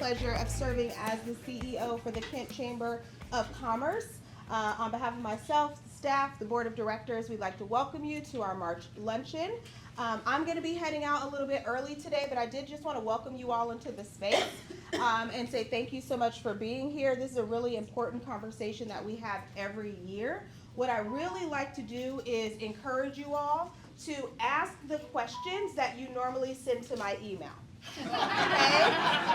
pleasure of serving as the CEO for the Kent Chamber of Commerce. On behalf of myself, the staff, the board of directors, we'd like to welcome you to our March luncheon. I'm going to be heading out a little bit early today, but I did just want to welcome you all into the space and say thank you so much for being here. This is a really important conversation that we have every year. What I really like to do is encourage you all to ask the questions that you normally send to my email. Okay?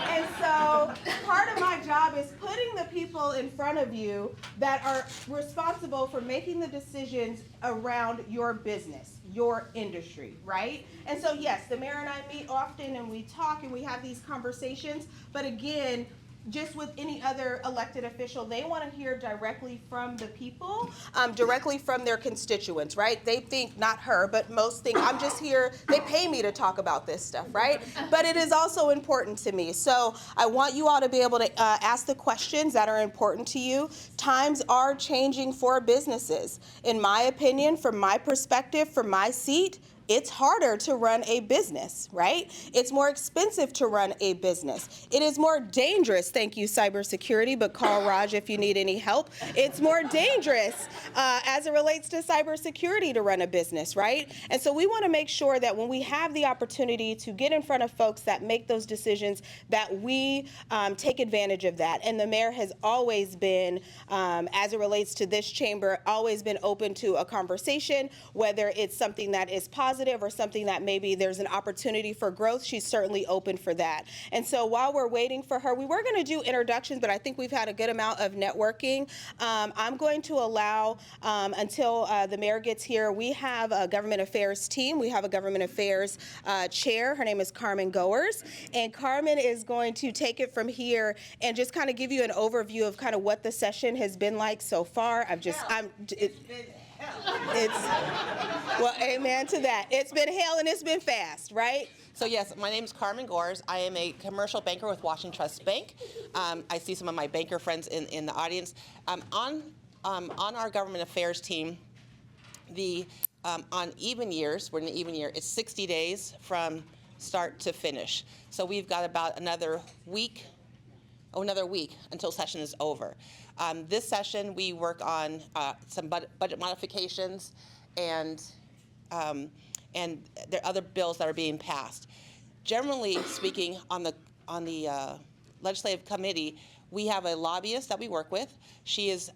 And so part of my job is putting the people in front of you that are responsible for making the decisions around your business, your industry, right? And so yes, the mayor and I meet often and we talk and we have these conversations, but again, just with any other elected official, they want to hear directly from the people, directly from their constituents, right? They think, not her, but most think, I'm just here, they pay me to talk about this stuff, right? But it is also important to me. So I want you all to be able to ask the questions that are important to you. Times are changing for businesses. In my opinion, from my perspective, from my seat, it's harder to run a business, right? It's more expensive to run a business. It is more dangerous, thank you, cybersecurity, but call Raj if you need any help. It's more dangerous as it relates to cybersecurity to run a business, right? And so we want to make sure that when we have the opportunity to get in front of folks that make those decisions, that we take advantage of that. And the mayor has always been, as it relates to this chamber, always been open to a conversation, whether it's something that is positive or something that maybe there's an opportunity for growth. She's certainly open for that. And so while we're waiting for her, we were going to do introductions, but I think we've had a good amount of networking. I'm going to allow until the mayor gets here. We have a government affairs team. We have a government affairs chair. Her name is Carmen Goers, and Carmen is going to take it from here and just kind of give you an overview of kind of what the session has been like so far. Well, amen to that. It's been hell and it's been fast, right? So yes, my name is Carmen Goers. I am a commercial banker with Washington Trust Bank. I see some of my banker friends in the audience. On our government affairs team, on even years, we're in an even year, it's 60 days from start to finish. So we've got about another week until session is over. This session, we work on some budget modifications and there are other bills that are being passed. Generally speaking, on the legislative committee, we have a lobbyist that we work with. She is,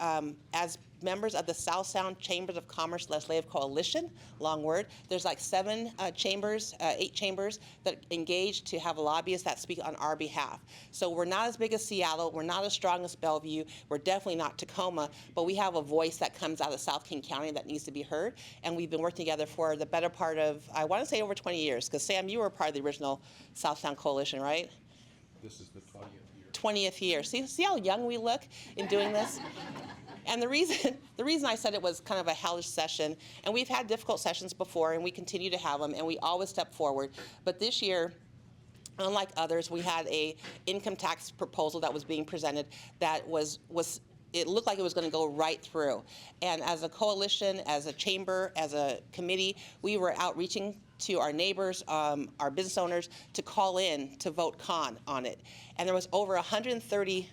as members of the South Sound Chambers of Commerce Legislative Coalition, long word, there's like 8 chambers that engage to have a lobbyist that speak on our behalf. So we're not as big as Seattle, we're not as strong as Bellevue, we're definitely not Tacoma, but we have a voice that comes out of South King County that needs to be heard, and we've been working together for the better part of, I want to say over 20 years, because Sam, you were part of the original South Sound Coalition, right? This is the 20th year. 20th year. See how young we look in doing this? And the reason I said it was kind of a hellish session, and we've had difficult sessions before, and we continue to have them, and we always step forward. But this year, unlike others, we had a income tax proposal that was being presented that was it looked like it was going to go right through. And as a coalition, as a chamber, as a committee, we were outreaching to our neighbors, our business owners, to call in to vote con on it. And there was over 130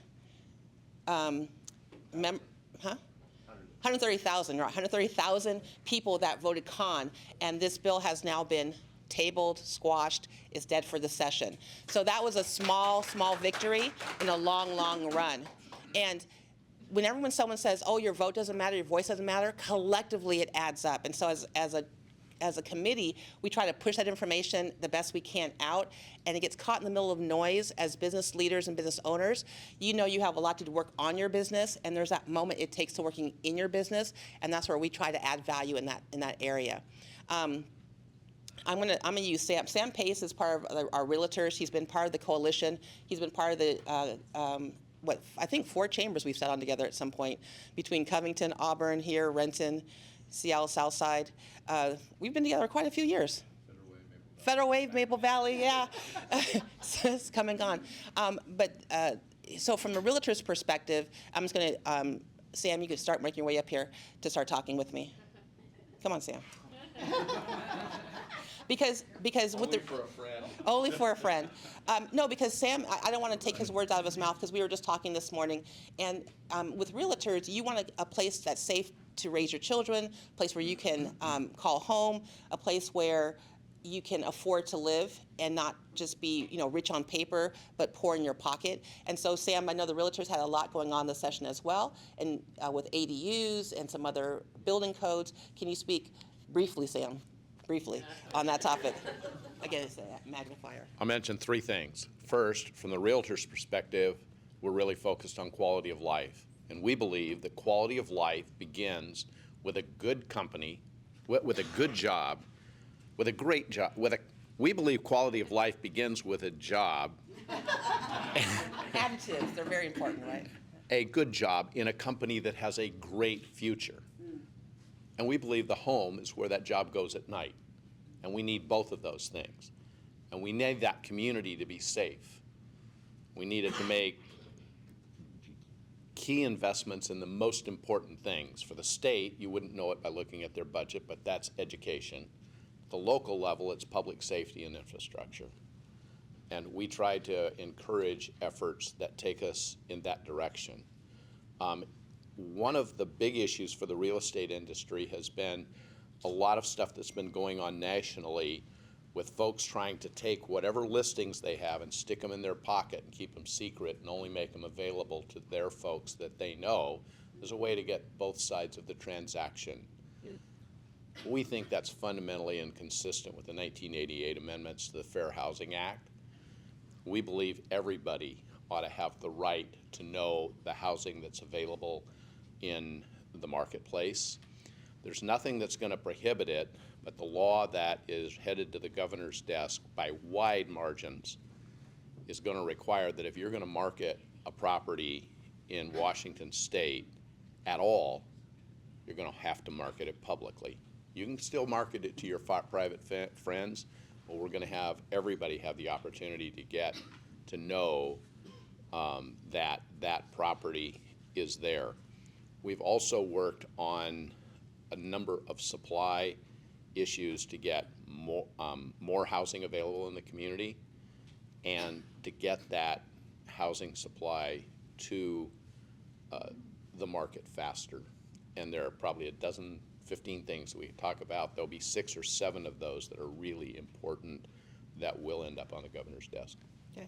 130,000 people that voted con, and this bill has now been tabled, squashed, is dead for the session. So that was a small victory in a long run. And when someone says, oh, your vote doesn't matter, your voice doesn't matter, collectively it adds up. And so as a committee, we try to push that information the best we can out, and it gets caught in the middle of noise as business leaders and business owners. You know you have a lot to work on your business, and there's that moment it takes to working in your business, and that's where we try to add value in that area. I'm gonna use Sam. Sam Pace is part of our realtors. He's been part of the coalition. He's been part of the I think 4 chambers we've sat on together at some point between Covington, Auburn, here, Renton, Seattle Southside. We've been together quite a few years. Federal Wave, Maple Valley, yeah. So it's come and gone. So from a realtor's perspective, I'm just going to, Sam, you could start making your way up here to start talking with me. Come on, Sam. because with Only for a friend. only for a friend. No, because Sam, I don't want to take his words out of his mouth, because we were just talking this morning, and with realtors, you want a place that's safe to raise your children, a place where you can call home, a place where you can afford to live and not just be, rich on paper, but poor in your pocket. And so, Sam, I know the realtors had a lot going on this session as well, and with ADUs and some other building codes. Can you speak briefly, Sam, on that topic? Again, it's a magnifier. I'll mention three things. First, from the realtor's perspective, we're really focused on quality of life. And we believe that quality of life begins with a good company, with a good job, with a great job. We believe quality of life begins with a job. Additives, they're very important, right? A good job in a company that has a great future. And we believe the home is where that job goes at night. And we need both of those things. And we need that community to be safe. We need it to make key investments in the most important things. For the state, you wouldn't know it by looking at their budget, but that's education. At the local level, it's public safety and infrastructure. And we try to encourage efforts that take us in that direction. One of the big issues for the real estate industry has been a lot of stuff that's been going on nationally with folks trying to take whatever listings they have and stick them in their pocket and keep them secret and only make them available to their folks that they know as a way to get both sides of the transaction. We think that's fundamentally inconsistent with the 1988 amendments to the Fair Housing Act. We believe everybody ought to have the right to know the housing that's available in the marketplace. There's nothing that's going to prohibit it, but the law that is headed to the governor's desk by wide margins is going to require that if you're going to market a property in Washington State at all, you're going to have to market it publicly. You can still market it to your private friends, but we're going to have everybody have the opportunity to get to know that that property is there. We've also worked on a number of supply issues to get more housing available in the community and to get that housing supply to the market faster. And there are probably 15 things that we talk about. There'll be 6 or 7 of those that are really important that will end up on the governor's desk. Okay.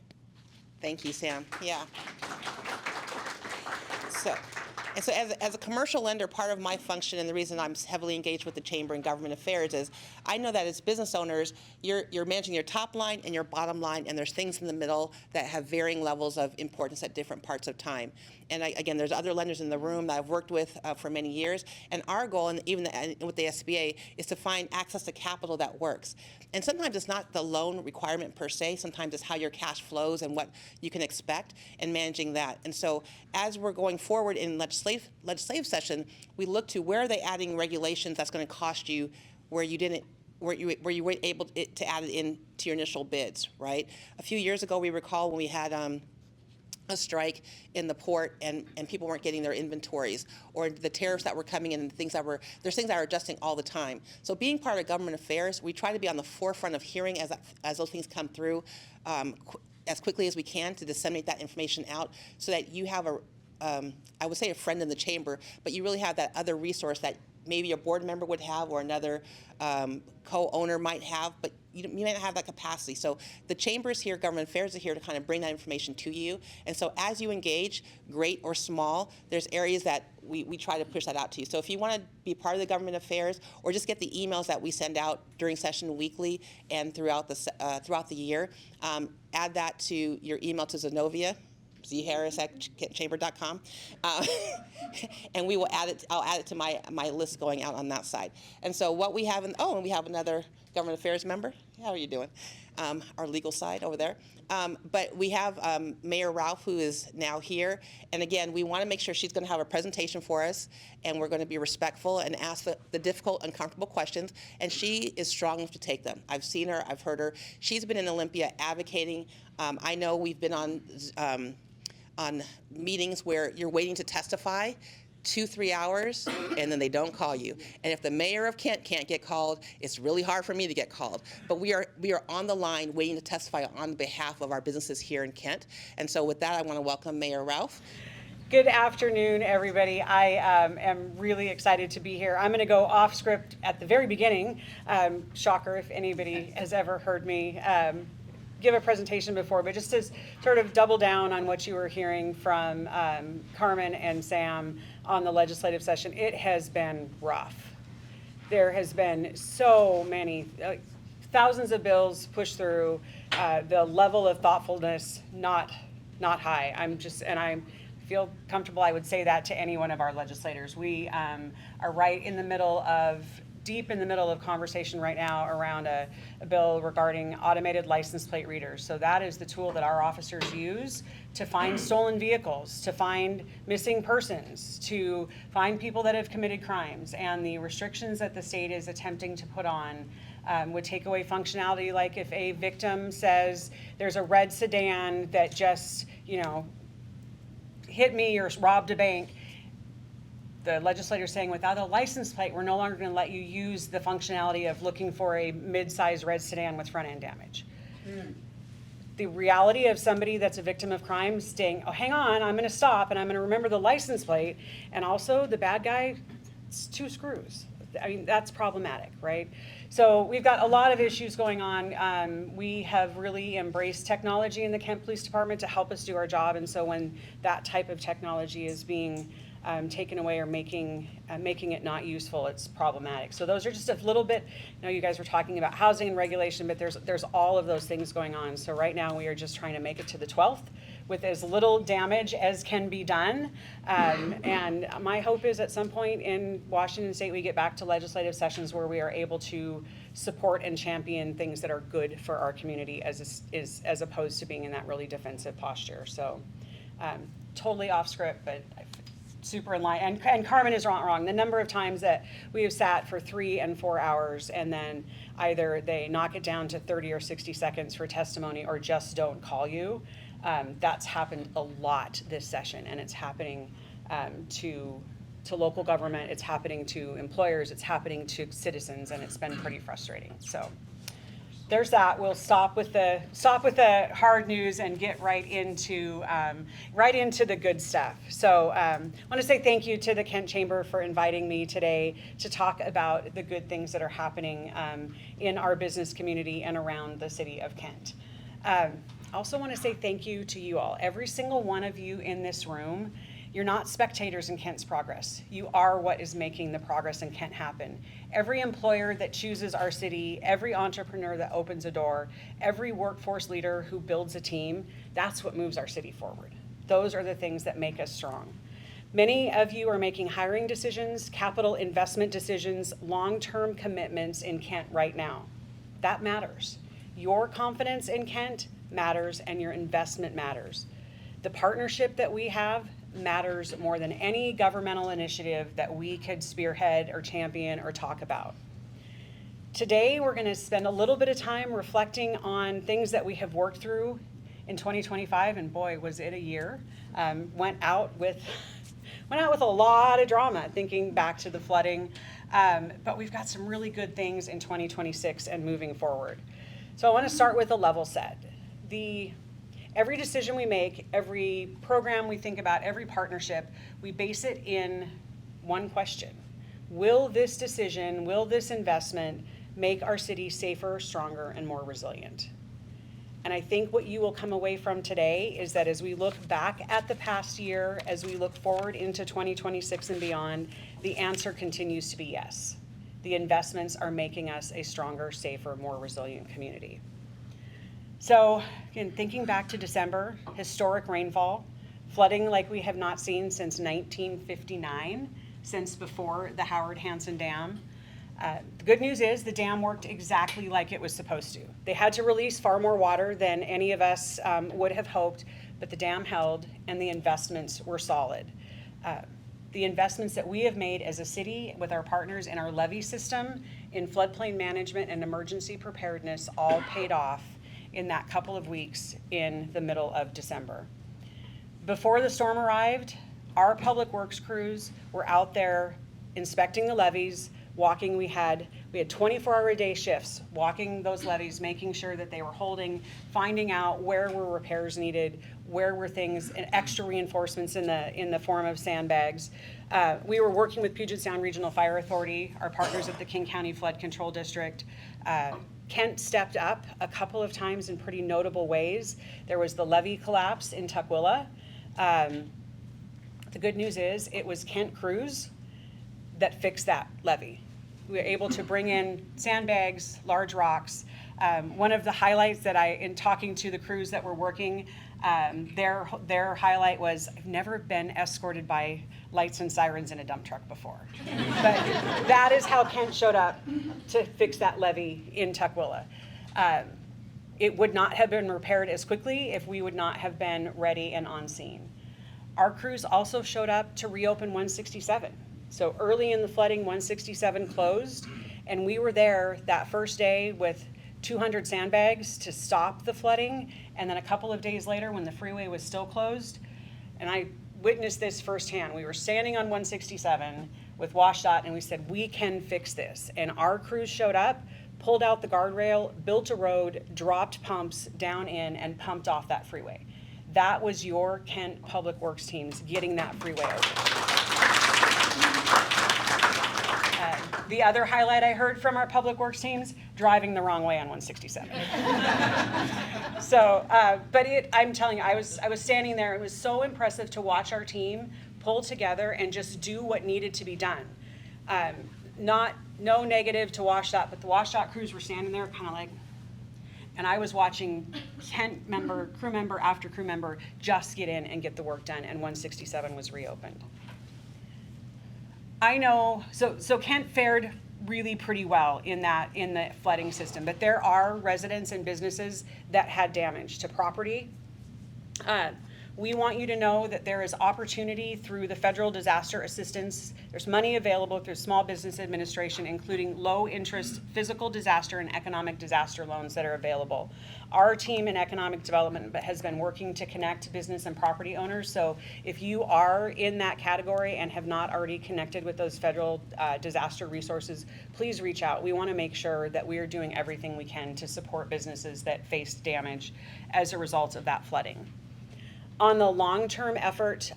Thank you, Sam. Yeah. So as a commercial lender, part of my function and the reason I'm heavily engaged with the Chamber and Government Affairs is I know that as business owners, you're managing your top line and your bottom line, and there's things in the middle that have varying levels of importance at different parts of time. And again, there's other lenders in the room that I've worked with for many years, and our goal, and even with the SBA, is to find access to capital that works. And sometimes it's not the loan requirement per se, sometimes it's how your cash flows and what you can expect and managing that. And so as we're going forward in legislative session, we look to where are they adding regulations that's going to cost you where you weren't able to add it in to your initial bids, right? A few years ago, we recall when we had a strike in the port and people weren't getting their inventories, or the tariffs that were coming in and there's things that are adjusting all the time. So being part of government affairs, we try to be on the forefront of hearing as those things come through as quickly as we can to disseminate that information out so that you have I would say a friend in the chamber, but you really have that other resource that maybe a board member would have or another co-owner might have, but you might not have that capacity. So the chamber is here, government affairs are here to kind of bring that information to you. And so as you engage, great or small, there's areas that we try to push that out to you. So if you want to be part of the government affairs or just get the emails that we send out during session weekly and throughout the year, add that to your email to Zenovia, zharris@chamber.com, and we will add it. I'll add it to my list going out on that side. And so what we have, and we have another government affairs member. How are you doing? Our legal side over there. But we have Mayor Ralph, who is now here. And again, we want to make sure she's going to have a presentation for us, and we're going to be respectful and ask the difficult, uncomfortable questions. And she is strong enough to take them. I've seen her. I've heard her. She's been in Olympia advocating. I know we've been on meetings where you're waiting to testify. 2-3 hours, and then they don't call you. And if the mayor of Kent can't get called, it's really hard for me to get called. But we are on the line waiting to testify on behalf of our businesses here in Kent. And so with that, I want to welcome Mayor Ralph. Good afternoon, everybody. I am really excited to be here. I'm going to go off script at the very beginning. Shocker if anybody has ever heard me give a presentation before, but just to sort of double down on what you were hearing from Carmen and Sam on the legislative session. It has been rough. There has been so many, thousands of bills pushed through. The level of thoughtfulness not high. I feel comfortable I would say that to any one of our legislators. We are right in the middle of deep in the middle of conversation right now around a bill regarding automated license plate readers. So that is the tool that our officers use to find stolen vehicles, to find missing persons, to find people that have committed crimes. And the restrictions that the state is attempting to put on would take away functionality, like if a victim says there's a red sedan that just, hit me or robbed a bank, the legislator is saying without a license plate, we're no longer going to let you use the functionality of looking for a mid-size red sedan with front end damage. The reality of somebody that's a victim of crime saying, oh, hang on, I'm going to stop and I'm going to remember the license plate, and also the bad guy, it's 2 screws. I mean, that's problematic, right? So we've got a lot of issues going on. We have really embraced technology in the Kent Police Department to help us do our job, and so when that type of technology is being taken away or making it not useful, it's problematic. So those are just a little bit, you guys were talking about housing and regulation, but there's all of those things going on. So right now we are just trying to make it to the 12th with as little damage as can be done. And my hope is at some point in Washington State, we get back to legislative sessions where we are able to support and champion things that are good for our community as opposed to being in that really defensive posture. So totally off script, but super in line. And Carmen is wrong. The number of times that we have sat for 3 and 4 hours and then either they knock it down to 30 or 60 seconds for testimony or just don't call you, that's happened a lot this session, and it's happening to local government, it's happening to employers, it's happening to citizens, and it's been pretty frustrating. So there's that. We'll stop with the hard news and get right into the good stuff. So I want to say thank you to the Kent Chamber for inviting me today to talk about the good things that are happening in our business community and around the city of Kent. I also want to say thank you to you all. Every single one of you in this room, you're not spectators in Kent's progress. You are what is making the progress in Kent happen. Every employer that chooses our city, every entrepreneur that opens a door, every workforce leader who builds a team, that's what moves our city forward. Those are the things that make us strong. Many of you are making hiring decisions, capital investment decisions, long-term commitments in Kent right now. That matters. Your confidence in Kent matters, and your investment matters. The partnership that we have matters more than any governmental initiative that we could spearhead or champion or talk about. Today, we're going to spend a little bit of time reflecting on things that we have worked through in 2025, and boy, was it a year. Went out with a lot of drama, thinking back to the flooding, but we've got some really good things in 2026 and moving forward. So I want to start with a level set. Every decision we make, every program we think about, every partnership, we base it in one question. Will this decision, will this investment make our city safer, stronger, and more resilient? And I think what you will come away from today is that as we look back at the past year, as we look forward into 2026 and beyond, the answer continues to be yes. The investments are making us a stronger, safer, more resilient community. So, again, thinking back to December, historic rainfall, flooding like we have not seen since 1959, since before the Howard Hansen Dam. The good news is the dam worked exactly like it was supposed to. They had to release far more water than any of us would have hoped, but the dam held and the investments were solid. The investments that we have made as a city with our partners in our levee system, in floodplain management and emergency preparedness all paid off in that couple of weeks in the middle of December. Before the storm arrived, Our public works crews were out there inspecting the levees, walking. We had 24-hour-a-day shifts, walking those levees, making sure that they were holding, finding out where were repairs needed, where were things, and extra reinforcements in the form of sandbags. We were working with Puget Sound Regional Fire Authority, our partners at the King County Flood Control District. Kent stepped up a couple of times in pretty notable ways. There was the levee collapse in Tukwila. The good news is it was Kent crews that fixed that levee. We were able to bring in sandbags, large rocks. One of the highlights that in talking to the crews that were working, their highlight was, I've never been escorted by lights and sirens in a dump truck before. But that is how Kent showed up to fix that levee in Tukwila. It would not have been repaired as quickly if we would not have been ready and on scene. Our crews also showed up to reopen 167. So early in the flooding, 167 closed, and we were there that first day with 200 sandbags to stop the flooding, and then a couple of days later when the freeway was still closed, and I witnessed this firsthand. We were standing on 167 with WashDOT and we said, we can fix this. And our crews showed up, pulled out the guardrail, built a road, dropped pumps down in, and pumped off that freeway. That was your Kent Public Works teams getting that freeway open. The other highlight I heard from our public works teams, driving the wrong way on 167. So, I'm telling you, I was standing there. It was so impressive to watch our team pull together and just do what needed to be done. No negative to WashDOT, but the WashDOT crews were standing there kind of like, and I was watching crew member after crew member just get in and get the work done, and 167 was reopened. I know, so Kent fared really pretty well in the flooding system, but there are residents and businesses that had damage to property. We want you to know that there is opportunity through the federal disaster assistance. There's money available through Small Business Administration, including low interest physical disaster and economic disaster loans that are available. Our team in economic development has been working to connect business and property owners. So if you are in that category and have not already connected with those federal disaster resources, please reach out. We want to make sure that we are doing everything we can to support businesses that faced damage as a result of that flooding. On the long-term effort,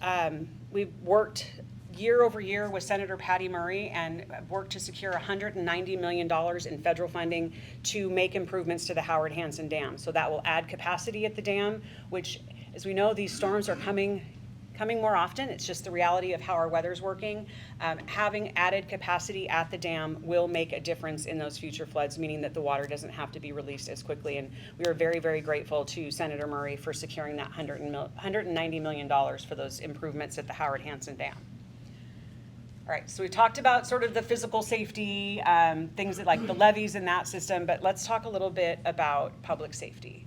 we've worked year over year with Senator Patty Murray and worked to secure $190 million in federal funding to make improvements to the Howard Hansen Dam. So that will add capacity at the dam, which, as we know, these storms are coming more often. It's just the reality of how our weather's working. Having added capacity at the dam will make a difference in those future floods, meaning that the water doesn't have to be released as quickly. And we are very, very grateful to Senator Murray for securing that $190 million for those improvements at the Howard Hansen Dam. All right, so we talked about sort of the physical safety, things that like the levees in that system, but let's talk a little bit about public safety.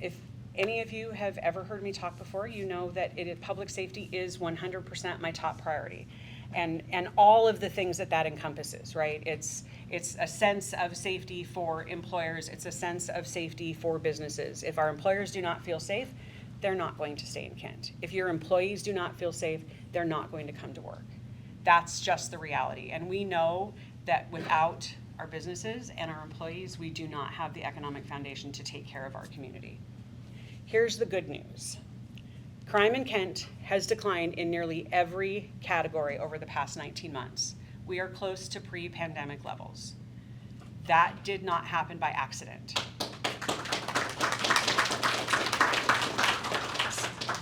If any of you have ever heard me talk before, you know that public safety is 100% my top priority. And all of the things that encompasses, right? It's a sense of safety for employers. It's a sense of safety for businesses. If our employers do not feel safe, they're not going to stay in Kent. If your employees do not feel safe, they're not going to come to work. That's just the reality. And we know that without our businesses and our employees, we do not have the economic foundation to take care of our community. Here's the good news. Crime in Kent has declined in nearly every category over the past 19 months. We are close to pre-pandemic levels. That did not happen by accident.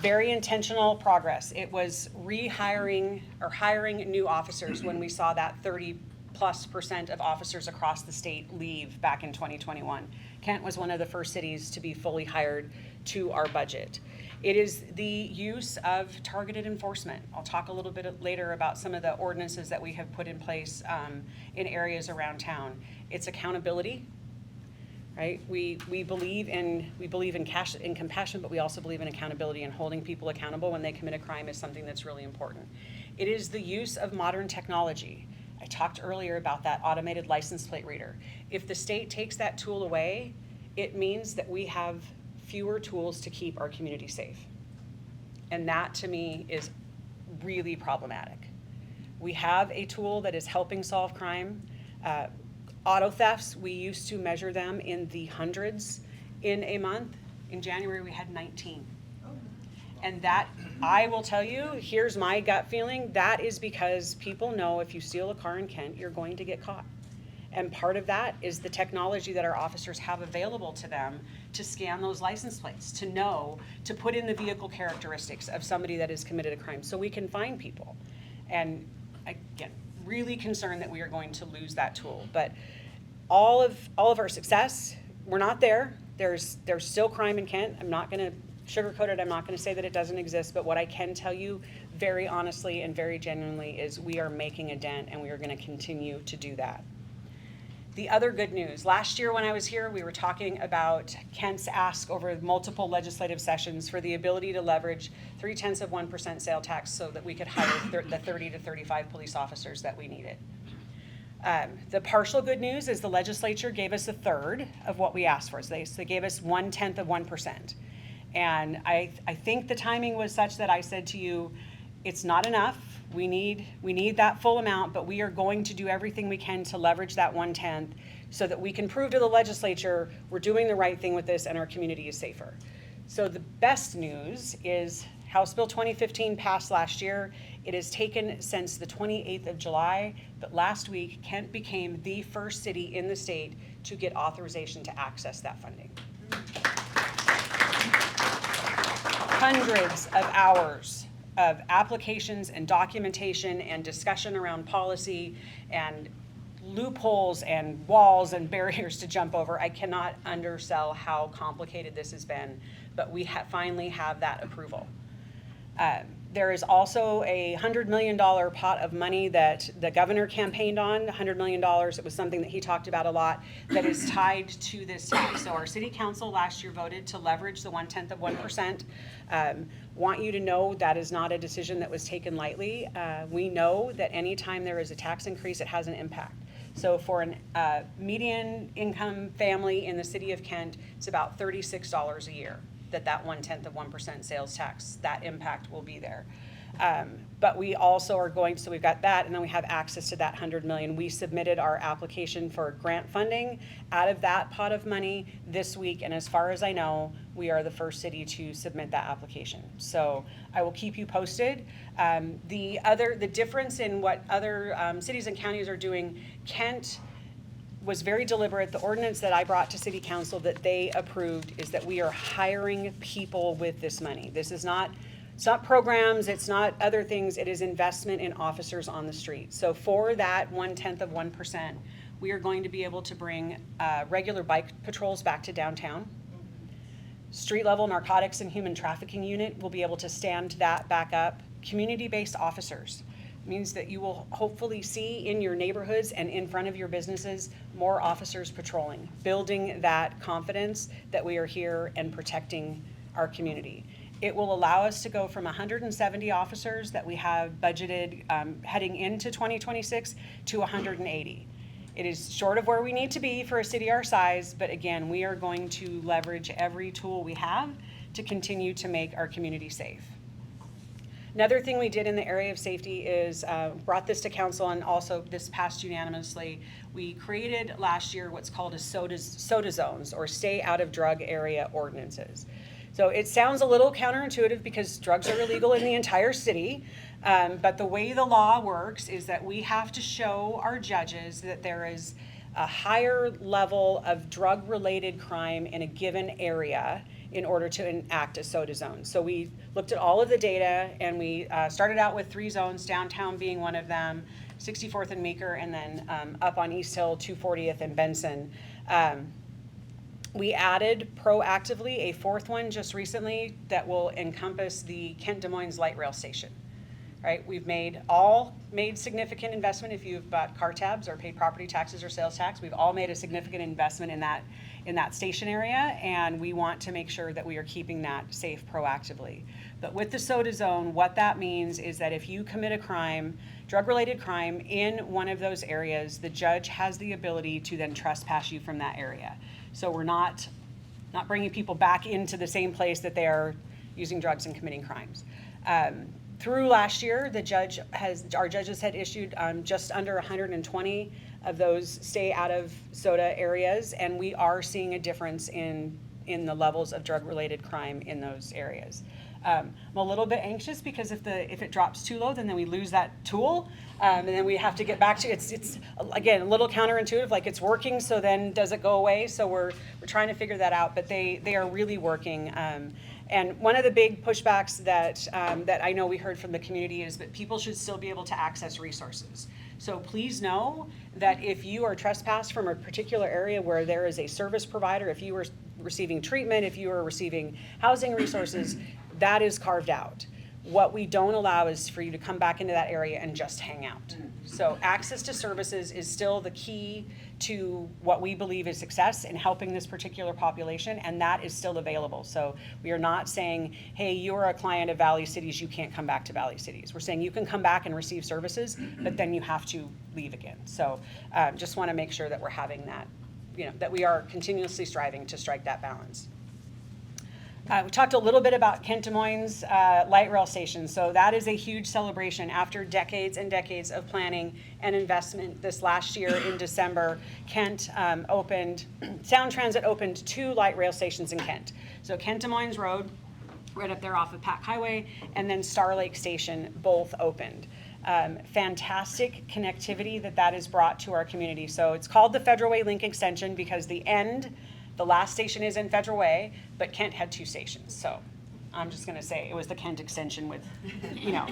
Very intentional progress. It was rehiring or hiring new officers when we saw that 30+% of officers across the state leave back in 2021. Kent was one of the first cities to be fully hired to our budget. It is the use of targeted enforcement. I'll talk a little bit later about some of the ordinances that we have put in place in areas around town. It's accountability, right? We believe in compassion, but we also believe in accountability, and holding people accountable when they commit a crime is something that's really important. It is the use of modern technology. I talked earlier about that automated license plate reader. If the state takes that tool away, it means that we have fewer tools to keep our community safe. And that to me is really problematic. We have a tool that is helping solve crime. Auto thefts, we used to measure them in the hundreds in a month. In January, we had 19. And that, I will tell you, here's my gut feeling, that is because people know if you steal a car in Kent, you're going to get caught. And part of that is the technology that our officers have available to them to scan those license plates, to know, to put in the vehicle characteristics of somebody that has committed a crime, so we can find people. And again, really concerned that we are going to lose that tool. But all of our success, we're not there. There's still crime in Kent. I'm not gonna sugarcoat it. I'm not gonna say that it doesn't exist, but what I can tell you very honestly and very genuinely is we are making a dent, and we are gonna continue to do that. The other good news, last year when I was here, we were talking about Kent's ask over multiple legislative sessions for the ability to leverage 0.3% sale tax so that we could hire the 30 to 35 police officers that we needed. The partial good news is the legislature gave us a third of what we asked for. So they gave us 0.1%. And I think the timing was such that I said to you, it's not enough. We need that full amount, but we are going to do everything we can to leverage that 1/10 so that we can prove to the legislature we're doing the right thing with this and our community is safer. So the best news is House Bill 2015 passed last year. It has taken since the 28th of July, but last week Kent became the first city in the state to get authorization to access that funding. Hundreds of hours of applications and documentation and discussion around policy and loopholes and walls and barriers to jump over. I cannot undersell how complicated this has been, but we finally have that approval. There is also a $100 million pot of money that the governor campaigned on, $100 million. It was something that he talked about a lot that is tied to this tax. So our city council last year voted to leverage the 1/10%. Want you to know that is not a decision that was taken lightly. We know that anytime there is a tax increase, it has an impact. So for a median income family in the city of Kent, it's about $36 a year that 0.1% sales tax, that impact will be there. But we also are going, so we've got that, and then we have access to that $100 million. We submitted our application for grant funding out of that pot of money this week, and as far as I know, we are the first city to submit that application. So I will keep you posted. The difference in what other cities and counties are doing, Kent was very deliberate. The ordinance that I brought to city council that they approved is that we are hiring people with this money. This is not, it's not programs, it's not other things, it is investment in officers on the street. So for that 0.1%, we are going to be able to bring regular bike patrols back to downtown. Street level narcotics and human trafficking unit will be able to stand that back up. Community-based officers means that you will hopefully see in your neighborhoods and in front of your businesses more officers patrolling, building that confidence that we are here and protecting our community. It will allow us to go from 170 officers that we have budgeted heading into 2026 to 180. It is short of where we need to be for a city our size, but again, we are going to leverage every tool we have to continue to make our community safe. Another thing we did in the area of safety is brought this to council, and also this passed unanimously. We created last year what's called a soda zones, or stay out of drug area ordinances. So it sounds a little counterintuitive because drugs are illegal in the entire city, but the way the law works is that we have to show our judges that there is a higher level of drug-related crime in a given area in order to enact a SODA zone. So we looked at all of the data, and we started out with 3 zones, downtown being one of them, 64th and Meeker, and then up on East Hill, 240th and Benson. We added proactively a 4th one just recently that will encompass the Kent Des Moines Light Rail Station. Right, we've made significant investment. If you've bought car tabs or paid property taxes or sales tax, we've all made a significant investment in that station area, and we want to make sure that we are keeping that safe proactively. But with the SODA zone, what that means is that if you commit a crime, drug-related crime in one of those areas, the judge has the ability to then trespass you from that area. So we're not bringing people back into the same place that they are using drugs and committing crimes. Through last year, our judges had issued just under 120 of those stay out of SOTA areas, and we are seeing a difference in the levels of drug-related crime in those areas. I'm a little bit anxious because if it drops too low, then we lose that tool, and then we have to get back to it's again a little counterintuitive. Like it's working, so then does it go away? So we're trying to figure that out. But they are really working. And one of the big pushbacks that I know we heard from the community is that people should still be able to access resources. So please know that if you are trespassed from a particular area where there is a service provider, if you are receiving treatment, if you are receiving housing resources, that is carved out. What we don't allow is for you to come back into that area and just hang out. So access to services is still the key to what we believe is success in helping this particular population, and that is still available. So we are not saying, hey, you're a client of Valley Cities, you can't come back to Valley Cities. We're saying you can come back and receive services, but then you have to leave again. So just want to make sure that we're having that, that we are continuously striving to strike that balance. We talked a little bit about Kent Des Moines light rail station. So that is a huge celebration after decades and decades of planning and investment. This last year in December, Kent opened, Sound Transit opened 2 light rail stations in Kent. So Kent Des Moines Road, right up there off of Pack Highway, and then Star Lake Station both opened. Fantastic connectivity that is brought to our community. So it's called the Federal Way Link Extension because the last station is in Federal Way, but Kent had 2 stations. So I'm just going to say it was the Kent extension with,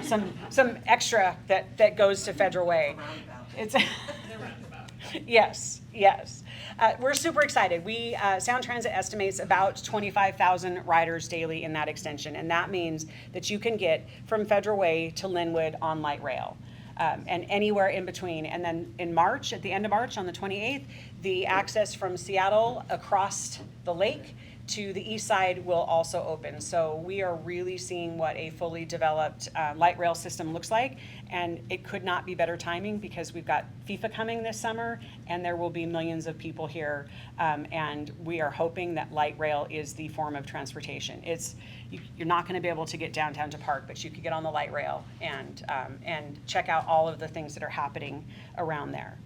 some extra that goes to Federal Way. It's yes. We're super excited. Sound Transit estimates about 25,000 riders daily in that extension, and that means that you can get from Federal Way to Linwood on light rail. And anywhere in between. And then in March, at the end of March, on the 28th, the access from Seattle across the lake to the east side will also open. So we are really seeing what a fully developed light rail system looks like. And it could not be better timing because we've got FIFA coming this summer and there will be millions of people here. And we are hoping that light rail is the form of transportation. You're not going to be able to get downtown to park, but you could get on the light rail and check out all of the things that are happening around there.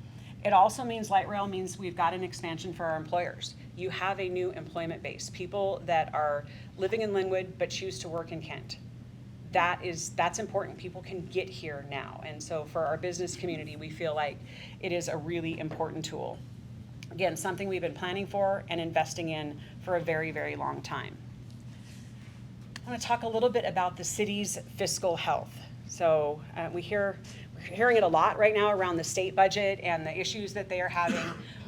It also means light rail means we've got an expansion for our employers. You have a new employment base, people that are living in Linwood but choose to work in Kent. That's important. People can get here now. And so for our business community, we feel like it is a really important tool. Again, something we've been planning for and investing in for a very, very long time. I want to talk a little bit about the city's fiscal health. So we're hearing it a lot right now around the state budget and the issues that they are having.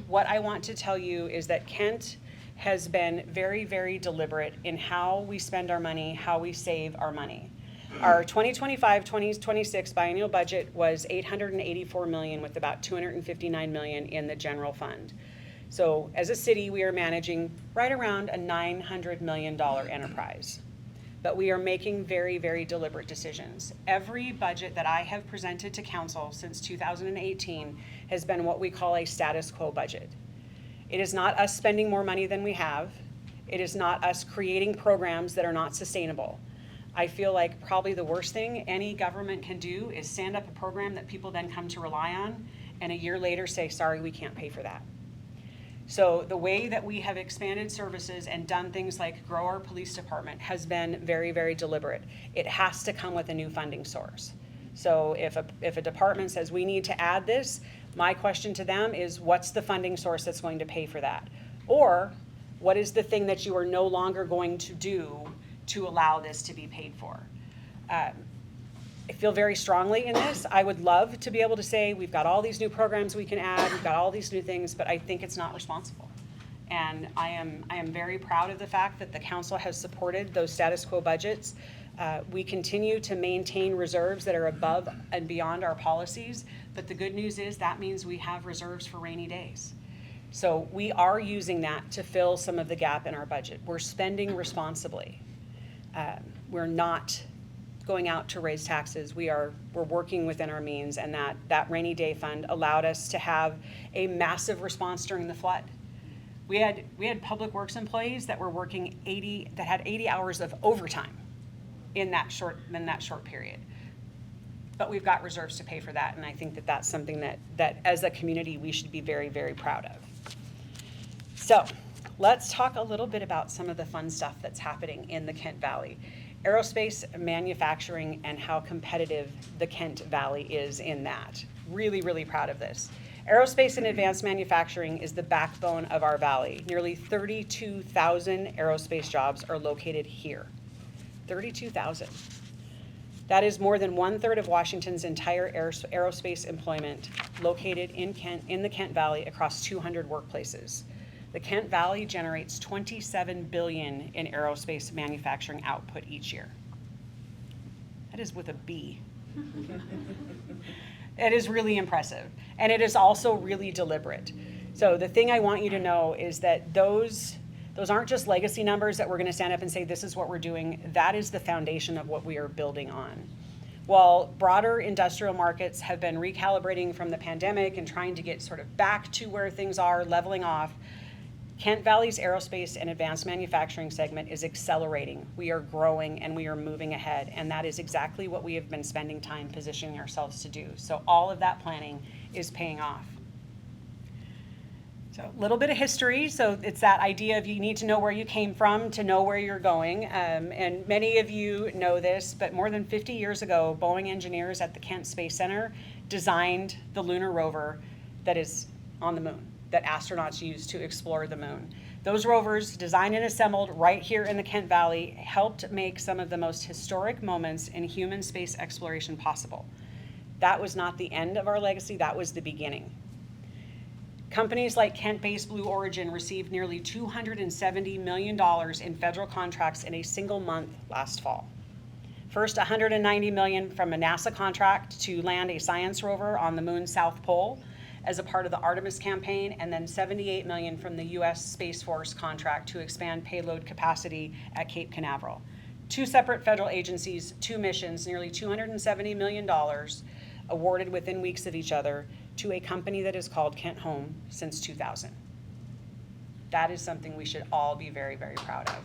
What I want to tell you is that Kent has been very, very deliberate in how we spend our money, how we save our money. Our 2025-2026 biennial budget was $884 million with about $259 million in the general fund. So as a city, we are managing right around a $900 million enterprise. But we are making very, very deliberate decisions. Every budget that I have presented to council since 2018 has been what we call a status quo budget. It is not us spending more money than we have. It is not us creating programs that are not sustainable. I feel like probably the worst thing any government can do is stand up a program that people then come to rely on and a year later say, sorry, we can't pay for that. So the way that we have expanded services and done things like grow our police department has been very, very deliberate. It has to come with a new funding source. So if a department says we need to add this, my question to them is what's the funding source that's going to pay for that? Or what is the thing that you are no longer going to do to allow this to be paid for? I feel very strongly in this. I would love to be able to say we've got all these new programs we can add, we've got all these new things, but I think it's not responsible. And I am very proud of the fact that the council has supported those status quo budgets. We continue to maintain reserves that are above and beyond our policies, but the good news is that means we have reserves for rainy days. So we are using that to fill some of the gap in our budget. We're spending responsibly. We're not going out to raise taxes. We're working within our means, and that rainy day fund allowed us to have a massive response during the flood. We had public works employees that were working 80 hours of overtime in that short period. but we've got reserves to pay for that, and I think that that's something that as a community, we should be very, very proud of. So let's talk a little bit about some of the fun stuff that's happening in the Kent Valley. Aerospace manufacturing and how competitive the Kent Valley is in that. Really, really proud of this. Aerospace and advanced manufacturing is the backbone of our valley. Nearly 32,000 aerospace jobs are located here. 32,000. That is more than 1/3 of Washington's entire aerospace employment located in the Kent Valley across 200 workplaces. The Kent Valley generates $27 billion in aerospace manufacturing output each year. That is with a B. It is really impressive, and it is also really deliberate. So the thing I want you to know is that those aren't just legacy numbers that we're going to stand up and say, this is what we're doing. That is the foundation of what we are building on. While broader industrial markets have been recalibrating from the pandemic and trying to get sort of back to where things are, leveling off, Kent Valley's aerospace and advanced manufacturing segment is accelerating. We are growing and we are moving ahead, and that is exactly what we have been spending time positioning ourselves to do. So all of that planning is paying off. So a little bit of history. So it's that idea of you need to know where you came from to know where you're going. And many of you know this, but more than 50 years ago, Boeing engineers at the Kent Space Center designed the lunar rover that is on the moon, that astronauts use to explore the moon. Those rovers, designed and assembled right here in the Kent Valley, helped make some of the most historic moments in human space exploration possible. That was not the end of our legacy, that was the beginning. Companies like Kent-based Blue Origin received nearly $270 million in federal contracts in a single month last fall. First, $190 million from a NASA contract to land a science rover on the moon's South Pole as a part of the Artemis campaign, and then $78 million from the U.S. Space Force contract to expand payload capacity at Cape Canaveral. Two separate federal agencies, two missions, nearly $270 million awarded within weeks of each other to a company that is called Kent Home since 2000. That is something we should all be very, very proud of.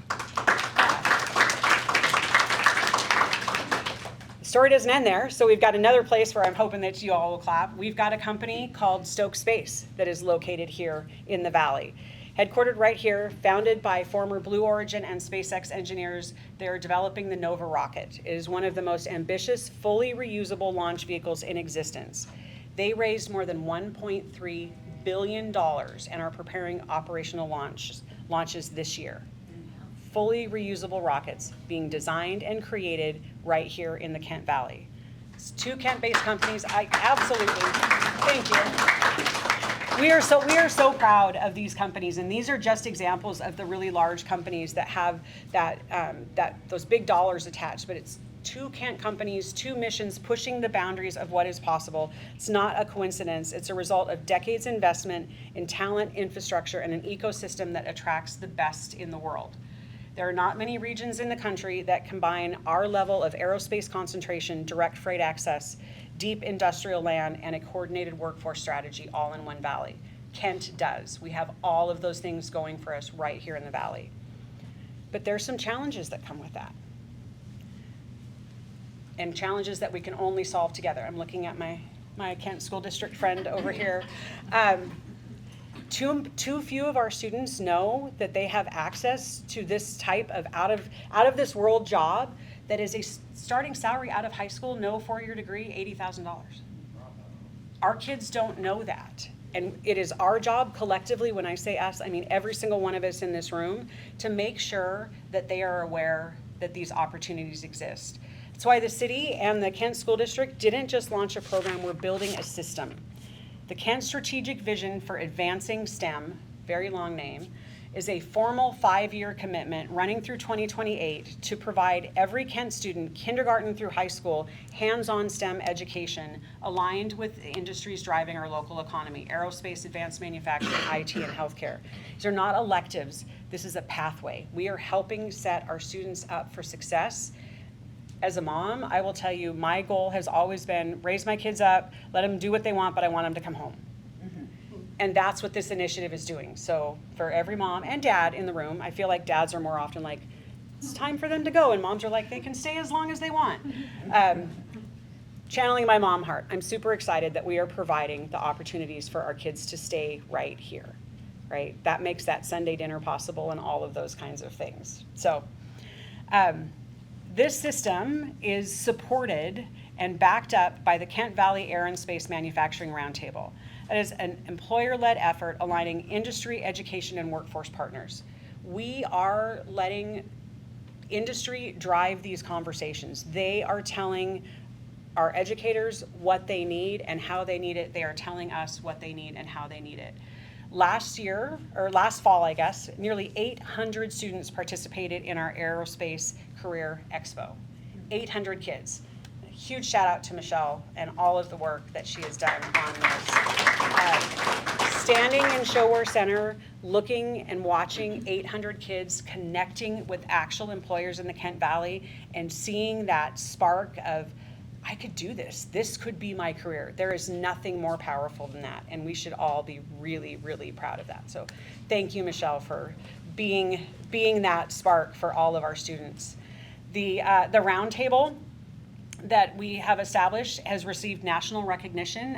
The story doesn't end there, so we've got another place where I'm hoping that you all will clap. We've got a company called Stoke Space that is located here in the Valley. Headquartered right here, founded by former Blue Origin and SpaceX engineers, they're developing the Nova rocket. It is one of the most ambitious, fully reusable launch vehicles in existence. They raised more than $1.3 billion and are preparing operational launches this year. Fully reusable rockets being designed and created right here in the Kent Valley. It's two Kent-based companies. I absolutely, thank you. We are so proud of these companies, and these are just examples of the really large companies that have those big dollars attached. But it's two Kent companies, two missions pushing the boundaries of what is possible. It's not a coincidence. It's a result of decades investment in talent, infrastructure, and an ecosystem that attracts the best in the world. There are not many regions in the country that combine our level of aerospace concentration, direct freight access, deep industrial land, and a coordinated workforce strategy all in one valley. Kent does. We have all of those things going for us right here in the valley. But there's some challenges that come with that. And challenges that we can only solve together. I'm looking at my Kent School District friend over here. Too few of our students know that they have access to this type of out of this world job that is a starting salary out of high school, no four-year degree, $80,000. Our kids don't know that. And it is our job collectively, when I say us, I mean every single one of us in this room, to make sure that they are aware that these opportunities exist. That's why the city and the Kent School District didn't just launch a program, we're building a system. The Kent Strategic Vision for Advancing STEM, very long name, is a formal 5-year commitment running through 2028 to provide every Kent student, kindergarten through high school, hands-on STEM education aligned with the industries driving our local economy: aerospace, advanced manufacturing, IT, and healthcare. These are not electives. This is a pathway. We are helping set our students up for success. As a mom, I will tell you, my goal has always been raise my kids up, let them do what they want, but I want them to come home. And that's what this initiative is doing. So for every mom and dad in the room, I feel like dads are more often like, it's time for them to go, and moms are like, they can stay as long as they want. channeling my mom heart, I'm super excited that we are providing the opportunities for our kids to stay right here, right? That makes that Sunday dinner possible and all of those kinds of things. So this system is supported and backed up by the Kent Valley Air and Space Manufacturing Roundtable. That is an employer-led effort aligning industry, education, and workforce partners. We are letting industry drive these conversations. They are telling our educators what they need and how they need it. They are telling us what they need and how they need it. Last year, or last fall, I guess, nearly 800 students participated in our Aerospace Career Expo. 800 kids. Huge shout out to Michelle and all of the work that she has done on this. Standing in Showware Center, looking and watching 800 kids connecting with actual employers in the Kent Valley and seeing that spark of, I could do this. This could be my career. There is nothing more powerful than that, and we should all be really, really proud of that. So thank you, Michelle, for being that spark for all of our students. The roundtable that we have established has received national recognition.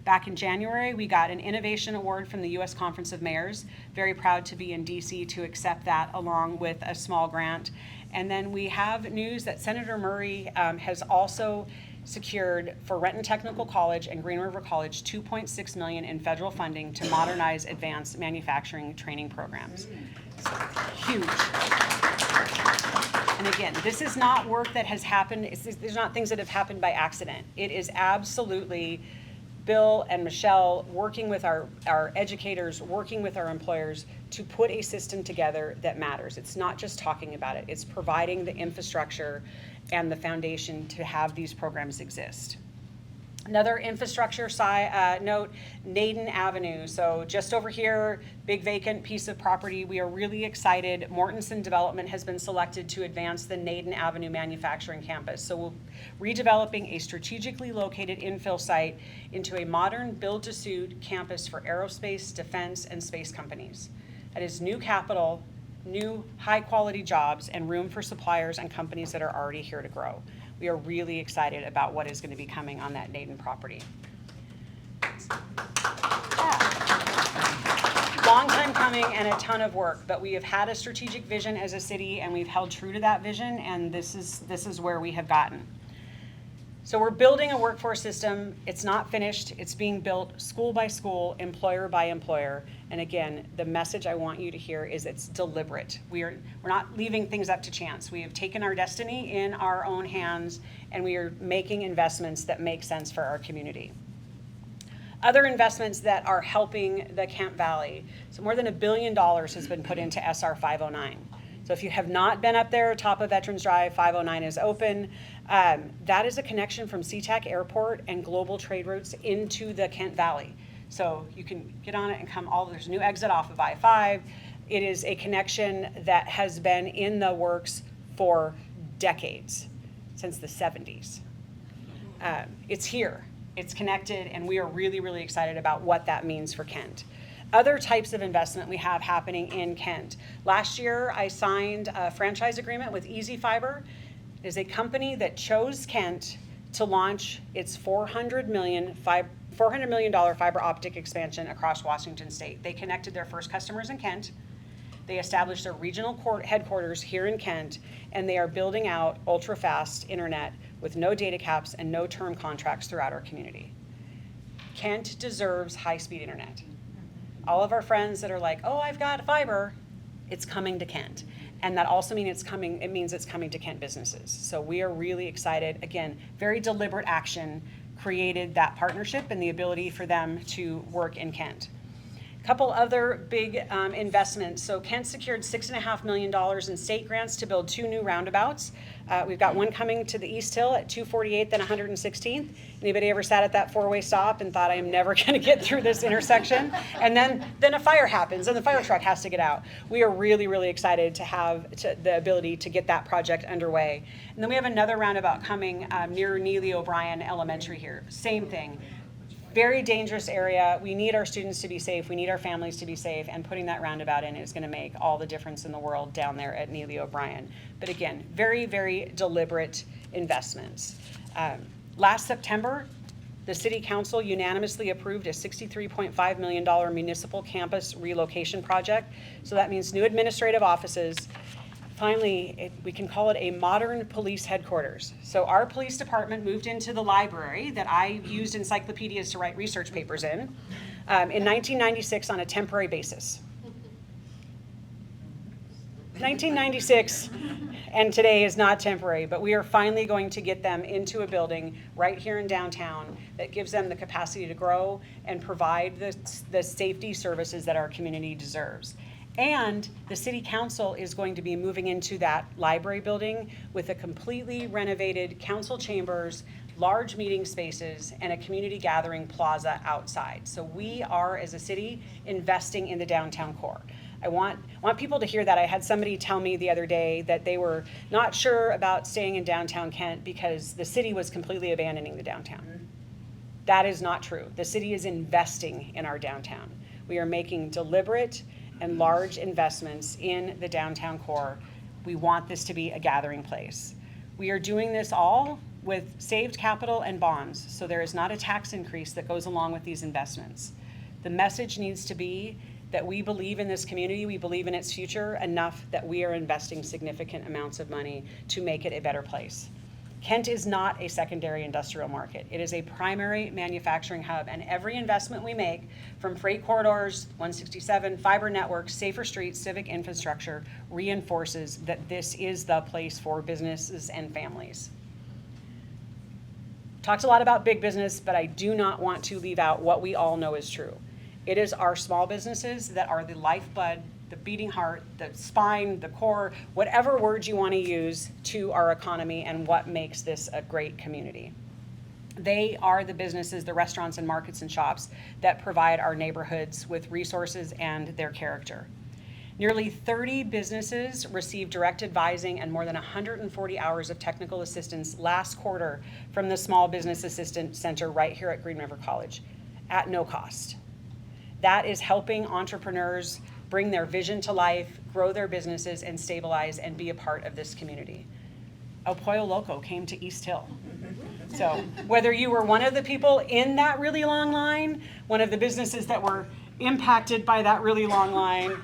Back in January, we got an Innovation Award from the U.S. Conference of Mayors. Very proud to be in D.C. to accept that along with a small grant. And then we have news that Senator Murray has also secured for Renton Technical College and Green River College $2.6 million in federal funding to modernize advanced manufacturing training programs. So, huge. And again, this is not work that has happened, these are not things that have happened by accident. It is absolutely Bill and Michelle working with our educators, working with our employers to put a system together that matters. It's not just talking about it, it's providing the infrastructure and the foundation to have these programs exist. Another infrastructure note, Naden Avenue. So just over here, big vacant piece of property. We are really excited. Mortensen Development has been selected to advance the Naden Avenue manufacturing campus. So we're redeveloping a strategically located infill site into a modern build-to-suit campus for aerospace, defense, and space companies. That is new capital, new high-quality jobs, and room for suppliers and companies that are already here to grow. We are really excited about what is going to be coming on that Naden property. Long time coming and a ton of work, but we have had a strategic vision as a city and we've held true to that vision, and this is where we have gotten. So we're building a workforce system. It's not finished. It's being built school by school, employer by employer. And again, the message I want you to hear is it's deliberate. We're not leaving things up to chance. We have taken our destiny in our own hands, and we are making investments that make sense for our community. Other investments that are helping the Kent Valley. So more than $1 billion has been put into SR 509. So if you have not been up there, top of Veterans Drive, 509 is open. That is a connection from SeaTac Airport and global trade routes into the Kent Valley. So you can get on it and come there's a new exit off of I-5. It is a connection that has been in the works for decades, since the 70s. It's here, it's connected, and we are really, really excited about what that means for Kent. Other types of investment we have happening in Kent. Last year, I signed a franchise agreement with Easy Fiber. It is a company that chose Kent to launch its $400 million fiber optic expansion across Washington State. They connected their first customers in Kent. They established their regional headquarters here in Kent, and they are building out ultra-fast internet with no data caps and no term contracts throughout our community. Kent deserves high-speed internet. All of our friends that are like, oh, I've got fiber, it's coming to Kent. And that also means it's coming to Kent businesses. So we are really excited. Again, very deliberate action created that partnership and the ability for them to work in Kent. A couple other big investments. So Kent secured $6.5 million in state grants to build 2 new roundabouts. We've got one coming to the East Hill at 248th and 116th. Anybody ever sat at that 4-way stop and thought, I am never going to get through this intersection? And then a fire happens and the fire truck has to get out. We are really, really excited to have the ability to get that project underway. And then we have another roundabout coming near Neely O'Brien Elementary here. Same thing. Very dangerous area. We need our students to be safe. We need our families to be safe, and putting that roundabout in is going to make all the difference in the world down there at Neely O'Brien. But again, very, very deliberate investments. Last September, the City Council unanimously approved a $63.5 million municipal campus relocation project. So that means new administrative offices. Finally, we can call it a modern police headquarters. So our police department moved into the library that I used encyclopedias to write research papers in 1996 on a temporary basis. 1996 and today is not temporary, but we are finally going to get them into a building right here in downtown that gives them the capacity to grow and provide the safety services that our community deserves. And the City Council is going to be moving into that library building with a completely renovated council chambers, large meeting spaces, and a community gathering plaza outside. So we are, as a city, investing in the downtown core. I want people to hear that. I had somebody tell me the other day that they were not sure about staying in downtown Kent because the city was completely abandoning the downtown. That is not true. The city is investing in our downtown. We are making deliberate and large investments in the downtown core. We want this to be a gathering place. We are doing this all with saved capital and bonds, so there is not a tax increase that goes along with these investments. The message needs to be that we believe in this community, we believe in its future enough that we are investing significant amounts of money to make it a better place. Kent is not a secondary industrial market. It is a primary manufacturing hub, and every investment we make, from freight corridors, 167, fiber networks, safer streets, civic infrastructure, reinforces that this is the place for businesses and families. Talked a lot about big business, but I do not want to leave out what we all know is true. It is our small businesses that are the lifeblood, the beating heart, the spine, the core, whatever words you want to use to our economy and what makes this a great community. They are the businesses, the restaurants and markets and shops that provide our neighborhoods with resources and their character. Nearly 30 businesses received direct advising and more than 140 hours of technical assistance last quarter from the Small Business Assistance Center right here at Green River College at no cost. That is helping entrepreneurs bring their vision to life, grow their businesses, and stabilize and be a part of this community. El Pollo Loco came to East Hill. So whether you were one of the people in that really long line, one of the businesses that were impacted by that really long line,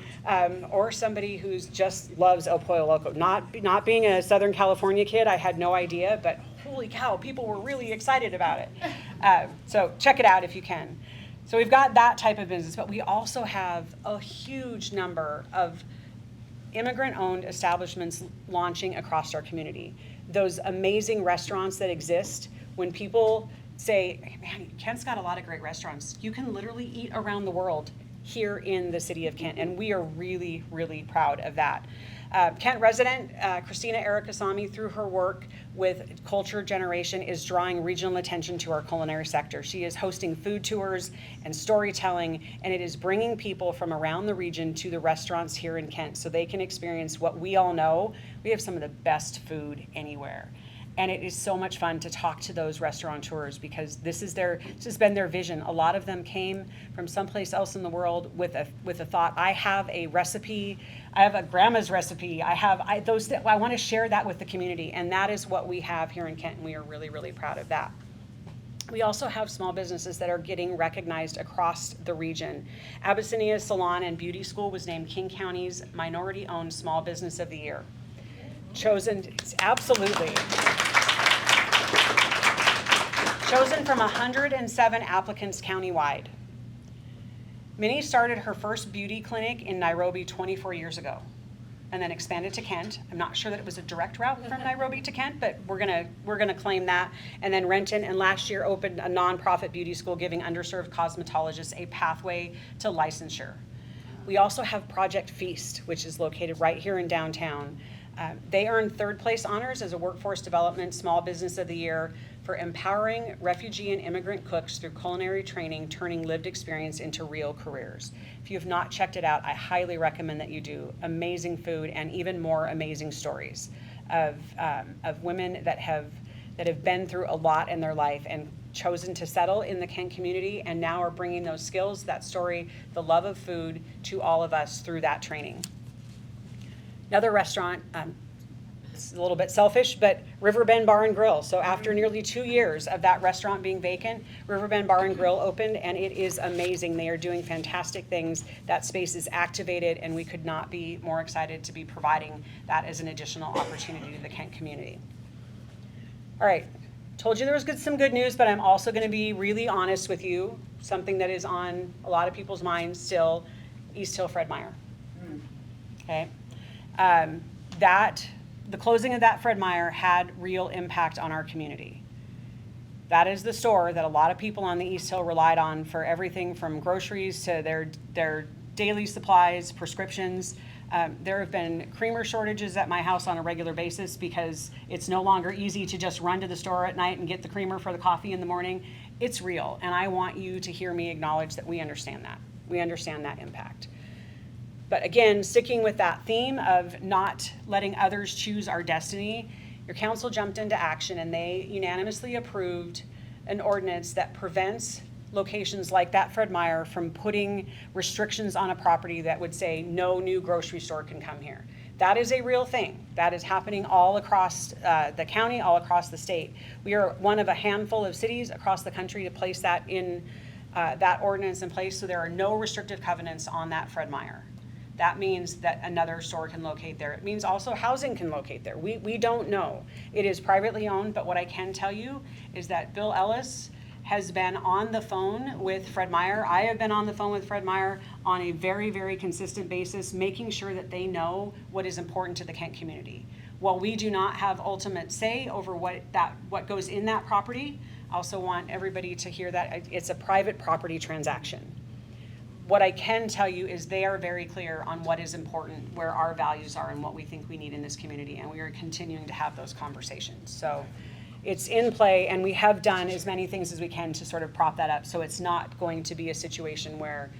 or somebody who just loves El Pollo Loco. Not being a Southern California kid, I had no idea, but holy cow, people were really excited about it. So check it out if you can. So we've got that type of business, but we also have a huge number of immigrant-owned establishments launching across our community. Those amazing restaurants that exist, when people say, hey, man, Kent's got a lot of great restaurants. You can literally eat around the world here in the city of Kent, and we are really, really proud of that. Kent resident Christina Arikasamy, through her work with Culture Generation, is drawing regional attention to our culinary sector. She is hosting food tours and storytelling, and it is bringing people from around the region to the restaurants here in Kent so they can experience what we all know. We have some of the best food anywhere. And it is so much fun to talk to those restaurateurs because this has been their vision. A lot of them came from someplace else in the world with a thought. I have a recipe. I have a grandma's recipe. I want to share that with the community, and that is what we have here in Kent, and we are really, really proud of that. We also have small businesses that are getting recognized across the region. Abyssinia Salon and Beauty School was named King County's Minority-Owned Small Business of the Year. Absolutely. Chosen from 107 applicants countywide. Minnie started her first beauty clinic in Nairobi 24 years ago and then expanded to Kent. I'm not sure that it was a direct route from Nairobi to Kent, but we're gonna claim that. And then Renton, and last year opened a nonprofit beauty school giving underserved cosmetologists a pathway to licensure. We also have Project Feast, which is located right here in downtown. They earned third place honors as a Workforce Development Small Business of the Year for empowering refugee and immigrant cooks through culinary training, turning lived experience into real careers. If you have not checked it out, I highly recommend that you do. Amazing food and even more amazing stories of women that have been through a lot in their life and chosen to settle in the Kent community and now are bringing those skills, that story, the love of food to all of us through that training. Another restaurant, it's a little bit selfish, but Riverbend Bar and Grill. So after nearly 2 years of that restaurant being vacant, Riverbend Bar and Grill opened, and it is amazing. They are doing fantastic things. That space is activated, and we could not be more excited to be providing that as an additional opportunity to the Kent community. All right, told you there was some good news, but I'm also going to be really honest with you. Something that is on a lot of people's minds still, East Hill Fred Meyer. Okay. The closing of that Fred Meyer had real impact on our community. That is the store that a lot of people on the East Hill relied on for everything from groceries to their daily supplies, prescriptions. There have been creamer shortages at my house on a regular basis because it's no longer easy to just run to the store at night and get the creamer for the coffee in the morning. It's real, and I want you to hear me acknowledge that we understand that. We understand that impact. But again, sticking with that theme of not letting others choose our destiny, your council jumped into action and they unanimously approved an ordinance that prevents locations like that Fred Meyer from putting restrictions on a property that would say no new grocery store can come here. That is a real thing. That is happening all across the county, all across the state. We are one of a handful of cities across the country to place that in that ordinance in place, so there are no restrictive covenants on that Fred Meyer. That means that another store can locate there. It means also housing can locate there. We don't know. It is privately owned, but what I can tell you is that Bill Ellis has been on the phone with Fred Meyer. I have been on the phone with Fred Meyer on a very, very consistent basis, making sure that they know what is important to the Kent community. While we do not have ultimate say over what goes in that property, I also want everybody to hear that it's a private property transaction. What I can tell you is they are very clear on what is important, where our values are, and what we think we need in this community, and we are continuing to have those conversations. So it's in play, and we have done as many things as we can to sort of prop that up, so it's not going to be a situation where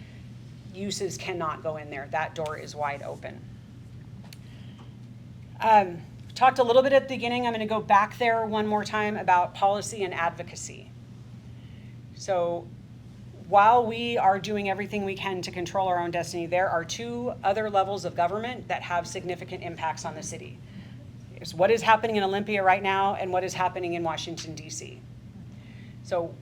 uses cannot go in there. That door is wide open. Talked a little bit at the beginning. I'm going to go back there one more time about policy and advocacy. So while we are doing everything we can to control our own destiny, there are two other levels of government that have significant impacts on the city. It's what is happening in Olympia right now and what is happening in Washington, D.C. So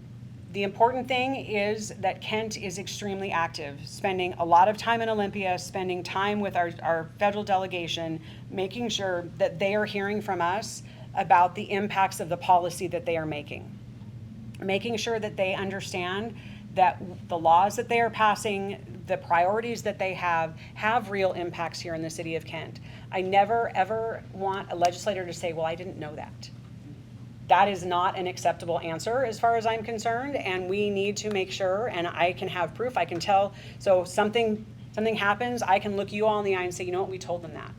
the important thing is that Kent is extremely active, spending a lot of time in Olympia, spending time with our federal delegation, making sure that they are hearing from us about the impacts of the policy that they are making sure that they understand that the laws that they are passing, the priorities that they have real impacts here in the city of Kent. I never, ever want a legislator to say, well, I didn't know that. That is not an acceptable answer as far as I'm concerned, and we need to make sure, and I can have proof, I can tell, so something happens, I can look you all in the eye and say, you know what, we told them that.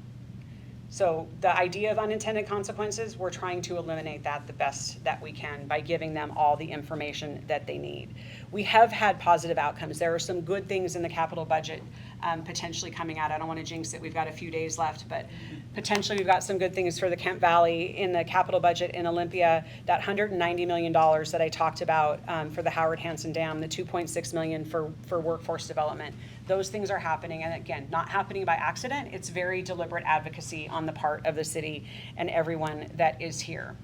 So the idea of unintended consequences, we're trying to eliminate that the best that we can by giving them all the information that they need. We have had positive outcomes. There are some good things in the capital budget potentially coming out. I don't want to jinx it. We've got a few days left, but potentially we've got some good things for the Kent Valley in the capital budget in Olympia. That $190 million that I talked about for the Howard Hanson Dam, the $2.6 million for workforce development. Those things are happening, and again, not happening by accident. It's very deliberate advocacy on the part of the city and everyone that is here.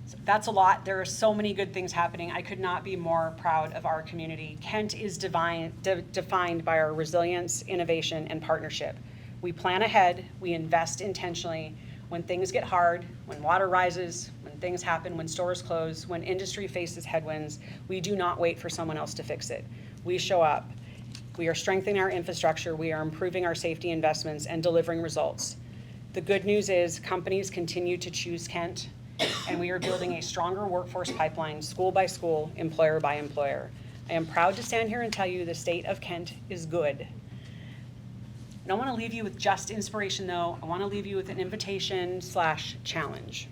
So that's a lot. There are so many good things happening. I could not be more proud of our community. Kent is defined by our resilience, innovation, and partnership. We plan ahead, we invest intentionally. When things get hard, when water rises, when things happen, when stores close, when industry faces headwinds, we do not wait for someone else to fix it. We show up. We are strengthening our infrastructure. We are improving our safety investments and delivering results. The good news is companies continue to choose Kent, and we are building a stronger workforce pipeline, school by school, employer by employer. I am proud to stand here and tell you the state of Kent is good. I don't want to leave you with just inspiration, though. I want to leave you with an invitation/challenge.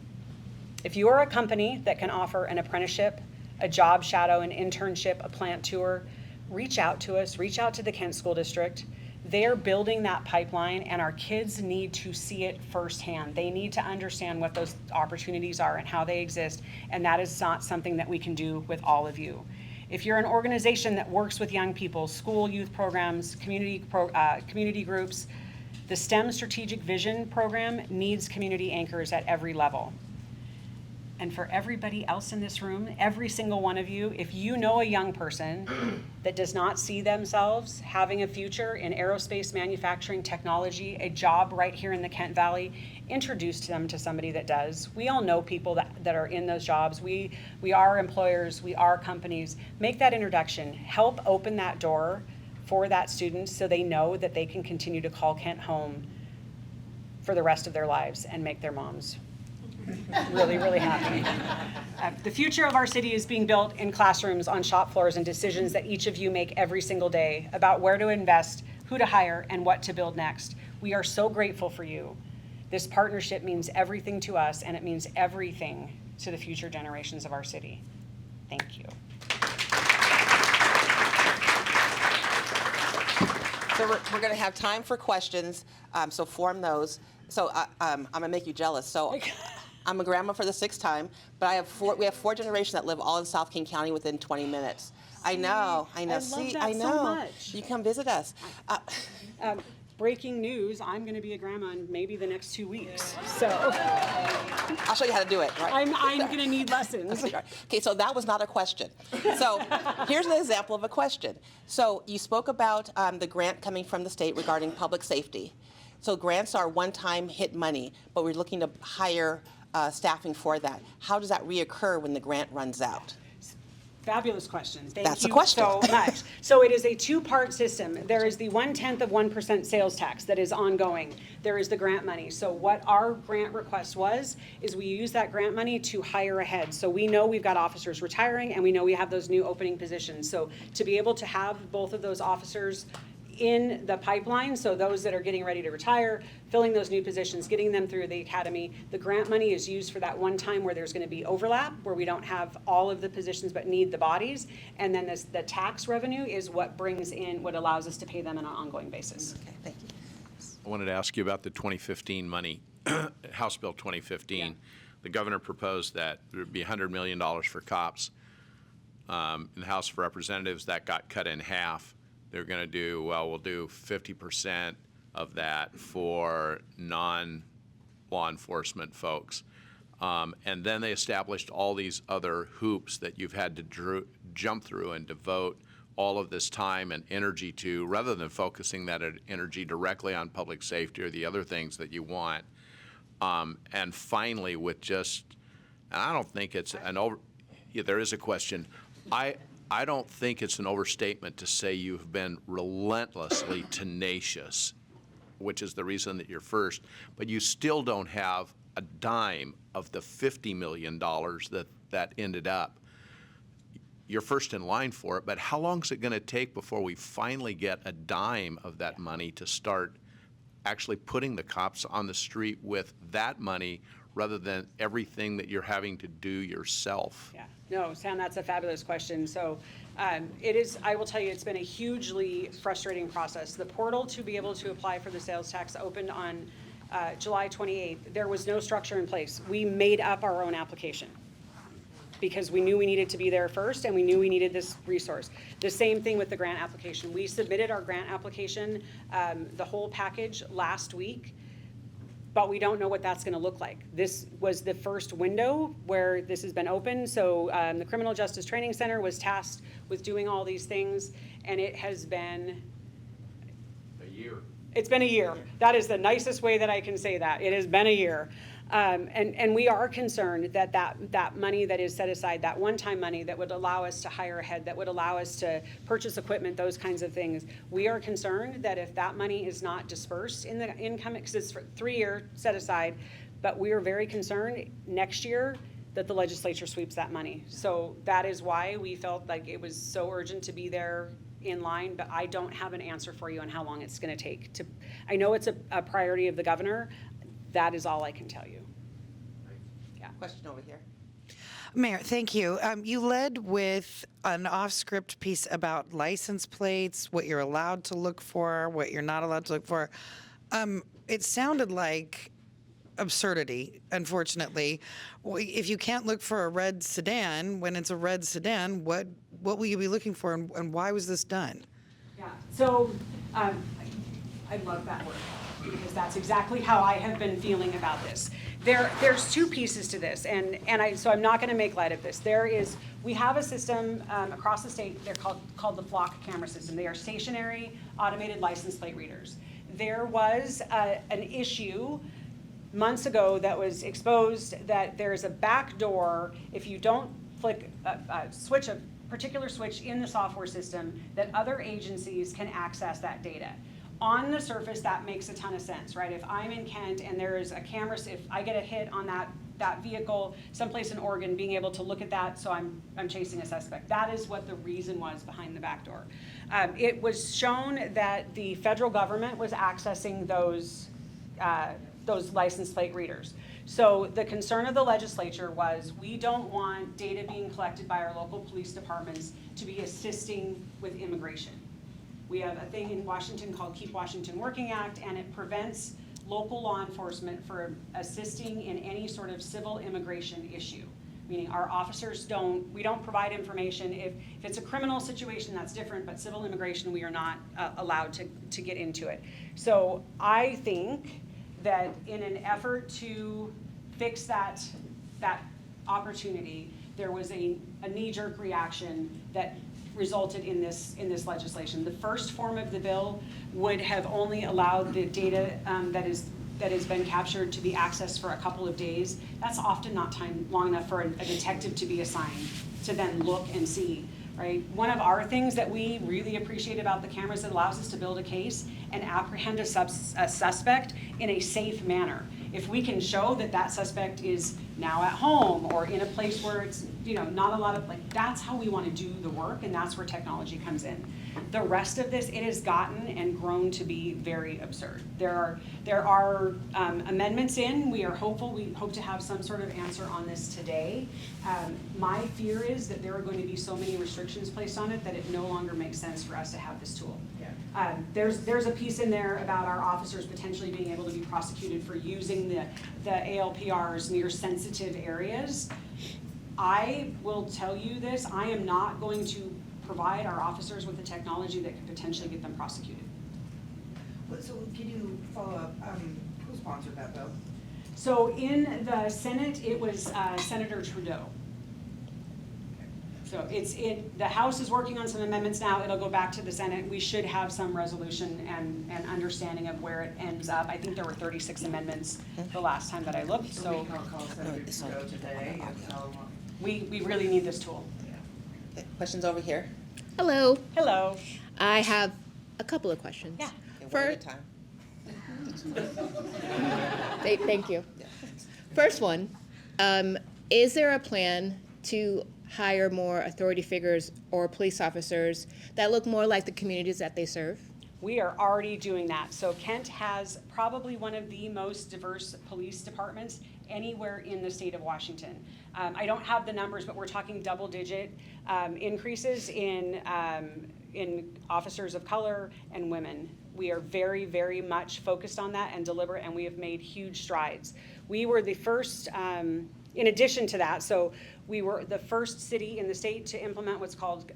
If you are a company that can offer an apprenticeship, a job shadow, an internship, a plant tour, reach out to us, reach out to the Kent School District. They're building that pipeline, and our kids need to see it firsthand. They need to understand what those opportunities are and how they exist, and that is not something that we can do with all of you. If you're an organization that works with young people, school youth programs, community groups, The STEM Strategic Vision Program needs community anchors at every level. And for everybody else in this room, every single one of you, if you know a young person that does not see themselves having a future in aerospace manufacturing technology, a job right here in the Kent Valley, introduce them to somebody that does. We all know people that are in those jobs. We are employers, we are companies. Make that introduction. Help open that door for that student so they know that they can continue to call Kent home for the rest of their lives and make their moms really, really happy. The future of our city is being built in classrooms, on shop floors, and decisions that each of you make every single day about where to invest, who to hire, and what to build next. We are so grateful for you. This partnership means everything to us, and it means everything to the future generations of our city. Thank you. So we're going to have time for questions, so form those. So I'm going to make you jealous. So I'm a grandma for the 6th time, but we have 4 generations that live all in South King County within 20 minutes. I know. I love that so much. You come visit us. Breaking news, I'm going to be a grandma in maybe the next 2 weeks. So I'll show you how to do it. Right? I'm going to need lessons. Okay, so that was not a question. So here's an example of a question. So you spoke about the grant coming from the state regarding public safety. So grants are one-time hit money, but we're looking to hire staffing for that. How does that reoccur when the grant runs out? Fabulous question. That's a Thank question. you so much. So it is a 2-part system. There is the 0.1% sales tax that is ongoing. There is the grant money. So what our grant request is we use that grant money to hire ahead. So we know we've got officers retiring, and we know we have those new opening positions. So to be able to have both of those officers in the pipeline, so those that are getting ready to retire, filling those new positions, getting them through the academy. The grant money is used for that one time where there's going to be overlap, where we don't have all of the positions but need the bodies. And then the tax revenue is what brings in, what allows us to pay them on an ongoing basis. Okay, thank you. I wanted to ask you about the 2015 money, House Bill 2015. Yeah. The governor proposed that there would be $100 million for cops. In the House of Representatives, that got cut in half. They're going to do, we'll do 50% of that for non-law enforcement folks. And then they established all these other hoops that you've had to jump through and devote all of this time and energy to, rather than focusing that energy directly on public safety or the other things that you want. And finally, with just, and I don't think it's there is a question. I don't think it's an overstatement to say you've been relentlessly tenacious, which is the reason that you're first, but you still don't have a dime of the $50 million that ended up. You're first in line for it, but how long is it going to take before we finally get a dime of that money to start actually putting the cops on the street with that money rather than everything that you're having to do yourself? Yeah. No, Sam, that's a fabulous question. So it is, I will tell you, it's been a hugely frustrating process. The portal to be able to apply for the sales tax opened on July 28th. There was no structure in place. We made up our own application because we knew we needed to be there first, and we knew we needed this resource. The same thing with the grant application. We submitted our grant application, the whole package, last week. But we don't know what that's going to look like. This was the first window where this has been open. So the Criminal Justice Training Center was tasked with doing all these things, and it has been A year. It's been a year. That is the nicest way that I can say that. It has been a year. And we are concerned that that money that is set aside, that one-time money that would allow us to hire ahead, that would allow us to purchase equipment, those kinds of things, we are concerned that if that money is not dispersed in the income, because it's for 3-year set aside, but we are very concerned next year that the legislature sweeps that money. So that is why we felt like it was so urgent to be there in line, but I don't have an answer for you on how long it's going to take. I know it's a priority of the governor. That is all I can tell you. Yeah. Question over here. Mayor, thank you. You led with an off-script piece about license plates, what you're allowed to look for, what you're not allowed to look for. It sounded like absurdity, unfortunately. If you can't look for a red sedan, when it's a red sedan, what will you be looking for, and why was this done? Yeah, so I love that word. because that's exactly how I have been feeling about this. There's two pieces to this, so I'm not gonna make light of this. We have a system across the state, they're called the Flock camera system. They are stationary automated license plate readers. There was an issue months ago that was exposed that there's a back door, if you don't flick switch a particular switch in the software system, that other agencies can access that data. On the surface, that makes a ton of sense, right? If I'm in Kent and there is a camera, if I get a hit on that vehicle someplace in Oregon, being able to look at that, so I'm chasing a suspect. That is what the reason was behind the back door. It was shown that the federal government was accessing those license plate readers. So the concern of the legislature was, we don't want data being collected by our local police departments to be assisting with immigration. We have a thing in Washington called Keep Washington Working Act, and it prevents local law enforcement from assisting in any sort of civil immigration issue. Meaning our officers we don't provide information. If it's a criminal situation, that's different, but civil immigration, we are not allowed to get into it. So I think that in an effort to fix that opportunity, there was a knee-jerk reaction that resulted in this legislation. The first form of the bill would have only allowed the data that has been captured to be accessed for a couple of days. That's often not time long enough for a detective to be assigned to then look and see. Right? One of our things that we really appreciate about the cameras, it allows us to build a case and apprehend a suspect in a safe manner. If we can show that that suspect is now at home or in a place where it's, not a lot of, that's how we want to do the work, and that's where technology comes in. The rest of this, it has gotten and grown to be very absurd. There are amendments in. We are hopeful. We hope to have some sort of answer on this today. My fear is that there are going to be so many restrictions placed on it that it no longer makes sense for us to have this tool. There's a piece in there about our officers potentially being able to be prosecuted for using the ALPRs near sensitive areas. I will tell you this, I am not going to provide our officers with the technology that could potentially get them prosecuted. So can you follow up, who sponsored that bill? So in the Senate, it was Senator Trudeau. So the House is working on some amendments now. It'll go back to the Senate. We should have some resolution and understanding of where it ends up. I think there were 36 amendments the last time that I looked, so we can call Senator Trudeau today and tell him. we really need this tool. Questions over here? Hello. Hello. I have a couple of questions. Yeah. One at a time. Thank you. First one, is there a plan to hire more authority figures or police officers that look more like the communities that they serve? We are already doing that. So Kent has probably one of the most diverse police departments anywhere in the state of Washington. I don't have the numbers, but we're talking double-digit increases in officers of color and women. We are very, very much focused on that and deliberate, and we have made huge strides. We were the first, in addition to that, so we were the first city in the state to implement what's called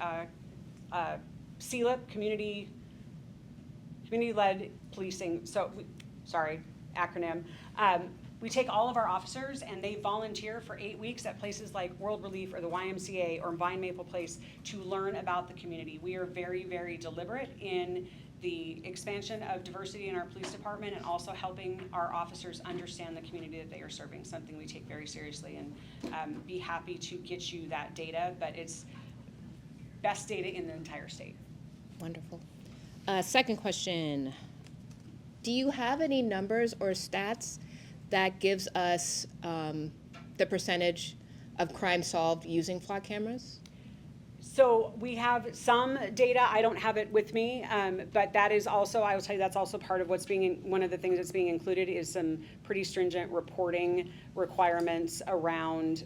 CLIP, community-led policing. So, acronym. We take all of our officers and they volunteer for 8 weeks at places like World Relief or the YMCA or Vine Maple Place to learn about the community. We are very, very deliberate in the expansion of diversity in our police department and also helping our officers understand the community that they are serving, something we take very seriously, and be happy to get you that data, but it's best data in the entire state. Wonderful. Second question, do you have any numbers or stats that gives us the percentage of crime solved using flock cameras? So we have some data. I don't have it with me, but that is also, I will tell you, that's also part of what's one of the things that's being included is some pretty stringent reporting requirements around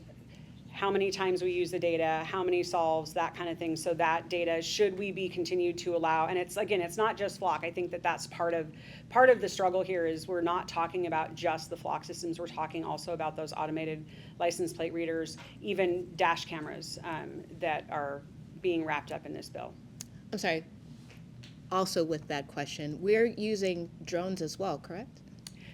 how many times we use the data, how many solves, that kind of thing. So that data, should we be continued to allow, and it's not just flock. I think that's part of the struggle here is we're not talking about just the flock systems. We're talking also about those automated license plate readers, even dash cameras that are being wrapped up in this bill. I'm sorry, also with that question, we're using drones as well, correct?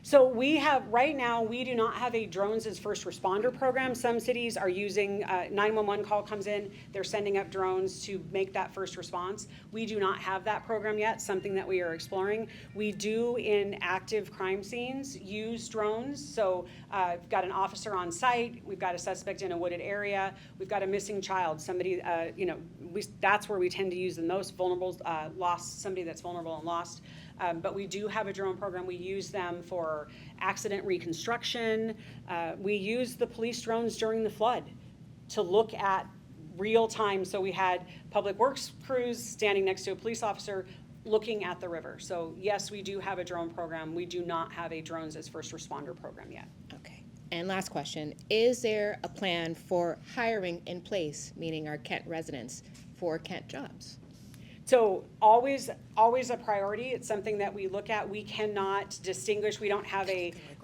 So we have, right now, we do not have a drones as first responder program. Some cities are using, 911 call comes in, they're sending up drones to make that first response. We do not have that program yet, something that we are exploring. We do in active crime scenes use drones. So we've got an officer on site, we've got a suspect in a wooded area, we've got a missing child, somebody, that's where we tend to use the most vulnerable, somebody that's vulnerable and lost. But we do have a drone program. We use them for accident reconstruction. We use the police drones during the flood to look at real time. So we had public works crews standing next to a police officer looking at the river. So yes, we do have a drone program. We do not have a drones as first responder program yet. Okay. And last question, is there a plan for hiring in place, meaning our Kent residents, for Kent jobs? So always a priority. It's something that we look at. We cannot distinguish. We don't have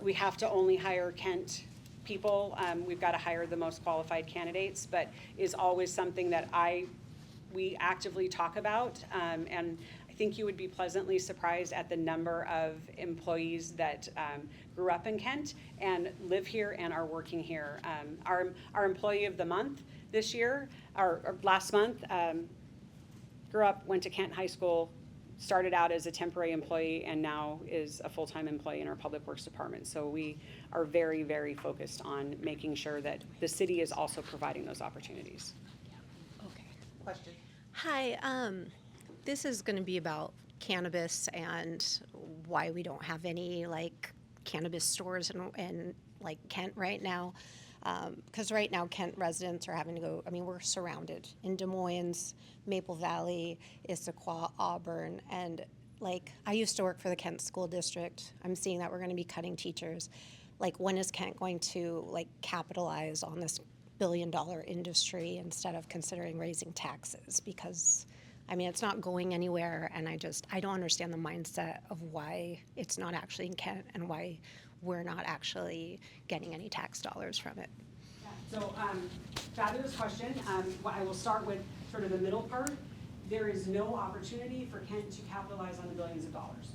we have to only hire Kent people. We've got to hire the most qualified candidates, but is always something that we actively talk about. And I think you would be pleasantly surprised at the number of employees that grew up in Kent and live here and are working here. Our employee of the month this year, or last month, grew up, went to Kent High School, started out as a temporary employee, and now is a full-time employee in our Public Works Department. So we are very, very focused on making sure that the city is also providing those opportunities. Okay. Question. Hi, this is going to be about cannabis and why we don't have any like cannabis stores in like Kent right now. Because right now Kent residents are having to go, we're surrounded in Des Moines, Maple Valley, Issaquah, Auburn, and like I used to work for the Kent School District. I'm seeing that we're going to be cutting teachers. Like when is Kent going to like capitalize on this billion-dollar industry instead of considering raising taxes? Because it's not going anywhere, and I don't understand the mindset of why it's not actually in Kent and why we're not actually getting any tax dollars from it. So fabulous question. I will start with sort of the middle part. There is no opportunity for Kent to capitalize on the billions of dollars.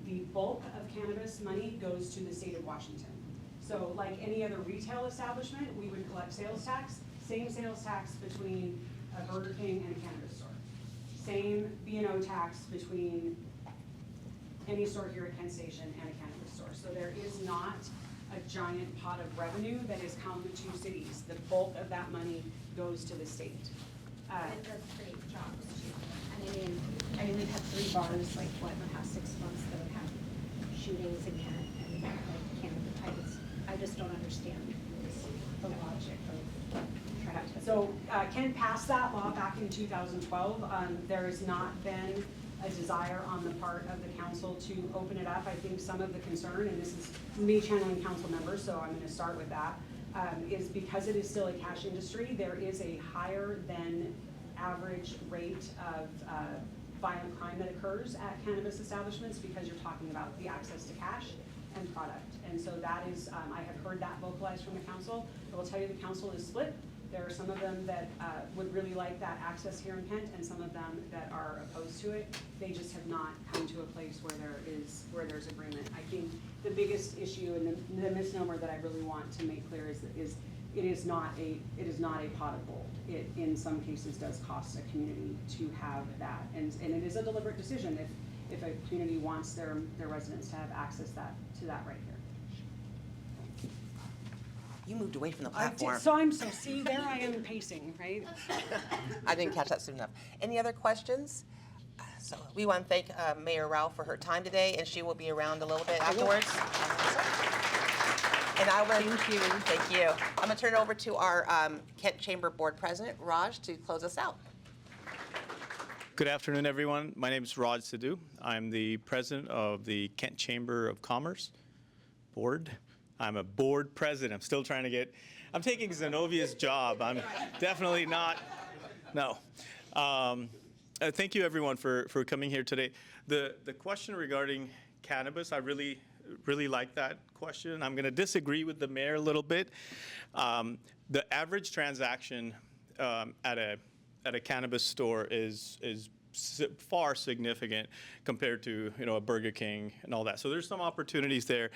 The bulk of cannabis money goes to the state of Washington. So like any other retail establishment, we would collect sales tax, same sales tax between a Burger King and a cannabis store. Same B&O tax between any store here at Kent Station and a cannabis store. So there is not a giant pot of revenue that has come to cities. The bulk of that money goes to the state. And it does create jobs too. And we've had 3 bars, like what, in the past 6 months that have had shootings in Kent and like cannabis. I just don't understand the logic of trying to. So Kent passed that law back in 2012. There has not been a desire on the part of the council to open it up. I think some of the concern, and this is me channeling council members, so I'm going to start with that, is because it is still a cash industry, there is a higher than average rate of violent crime that occurs at cannabis establishments because you're talking about the access to cash and product. And so that is, I have heard that vocalized from the council. I will tell you the council is split. There are some of them that would really like that access here in Kent, and some of them that are opposed to it. They just have not come to a place where there's agreement. I think the biggest issue and the misnomer that I really want to make clear is it is not a pot of gold. It in some cases does cost a community to have that, and it is a deliberate decision if a community wants their residents to have access to that right here. You moved away from the platform. See, there I am pacing, right? I didn't catch that soon enough. Any other questions? So we want to thank Mayor Rao for her time today, and she will be around a little bit afterwards. And Thank you. Thank you. I'm going to turn it over to our Kent Chamber Board President, Raj, to close us out. Good afternoon, everyone. My name is Raj Sidhu. I'm the president of the Kent Chamber of Commerce Board. I'm a board president. I'm still trying to I'm taking Zenovia's job. I'm definitely not, no. Thank you, everyone, for coming here today. The question regarding cannabis, I really like that question. I'm going to disagree with the mayor a little bit. The average transaction at a cannabis store is far significant compared to, a Burger King and all that. So there's some opportunities there.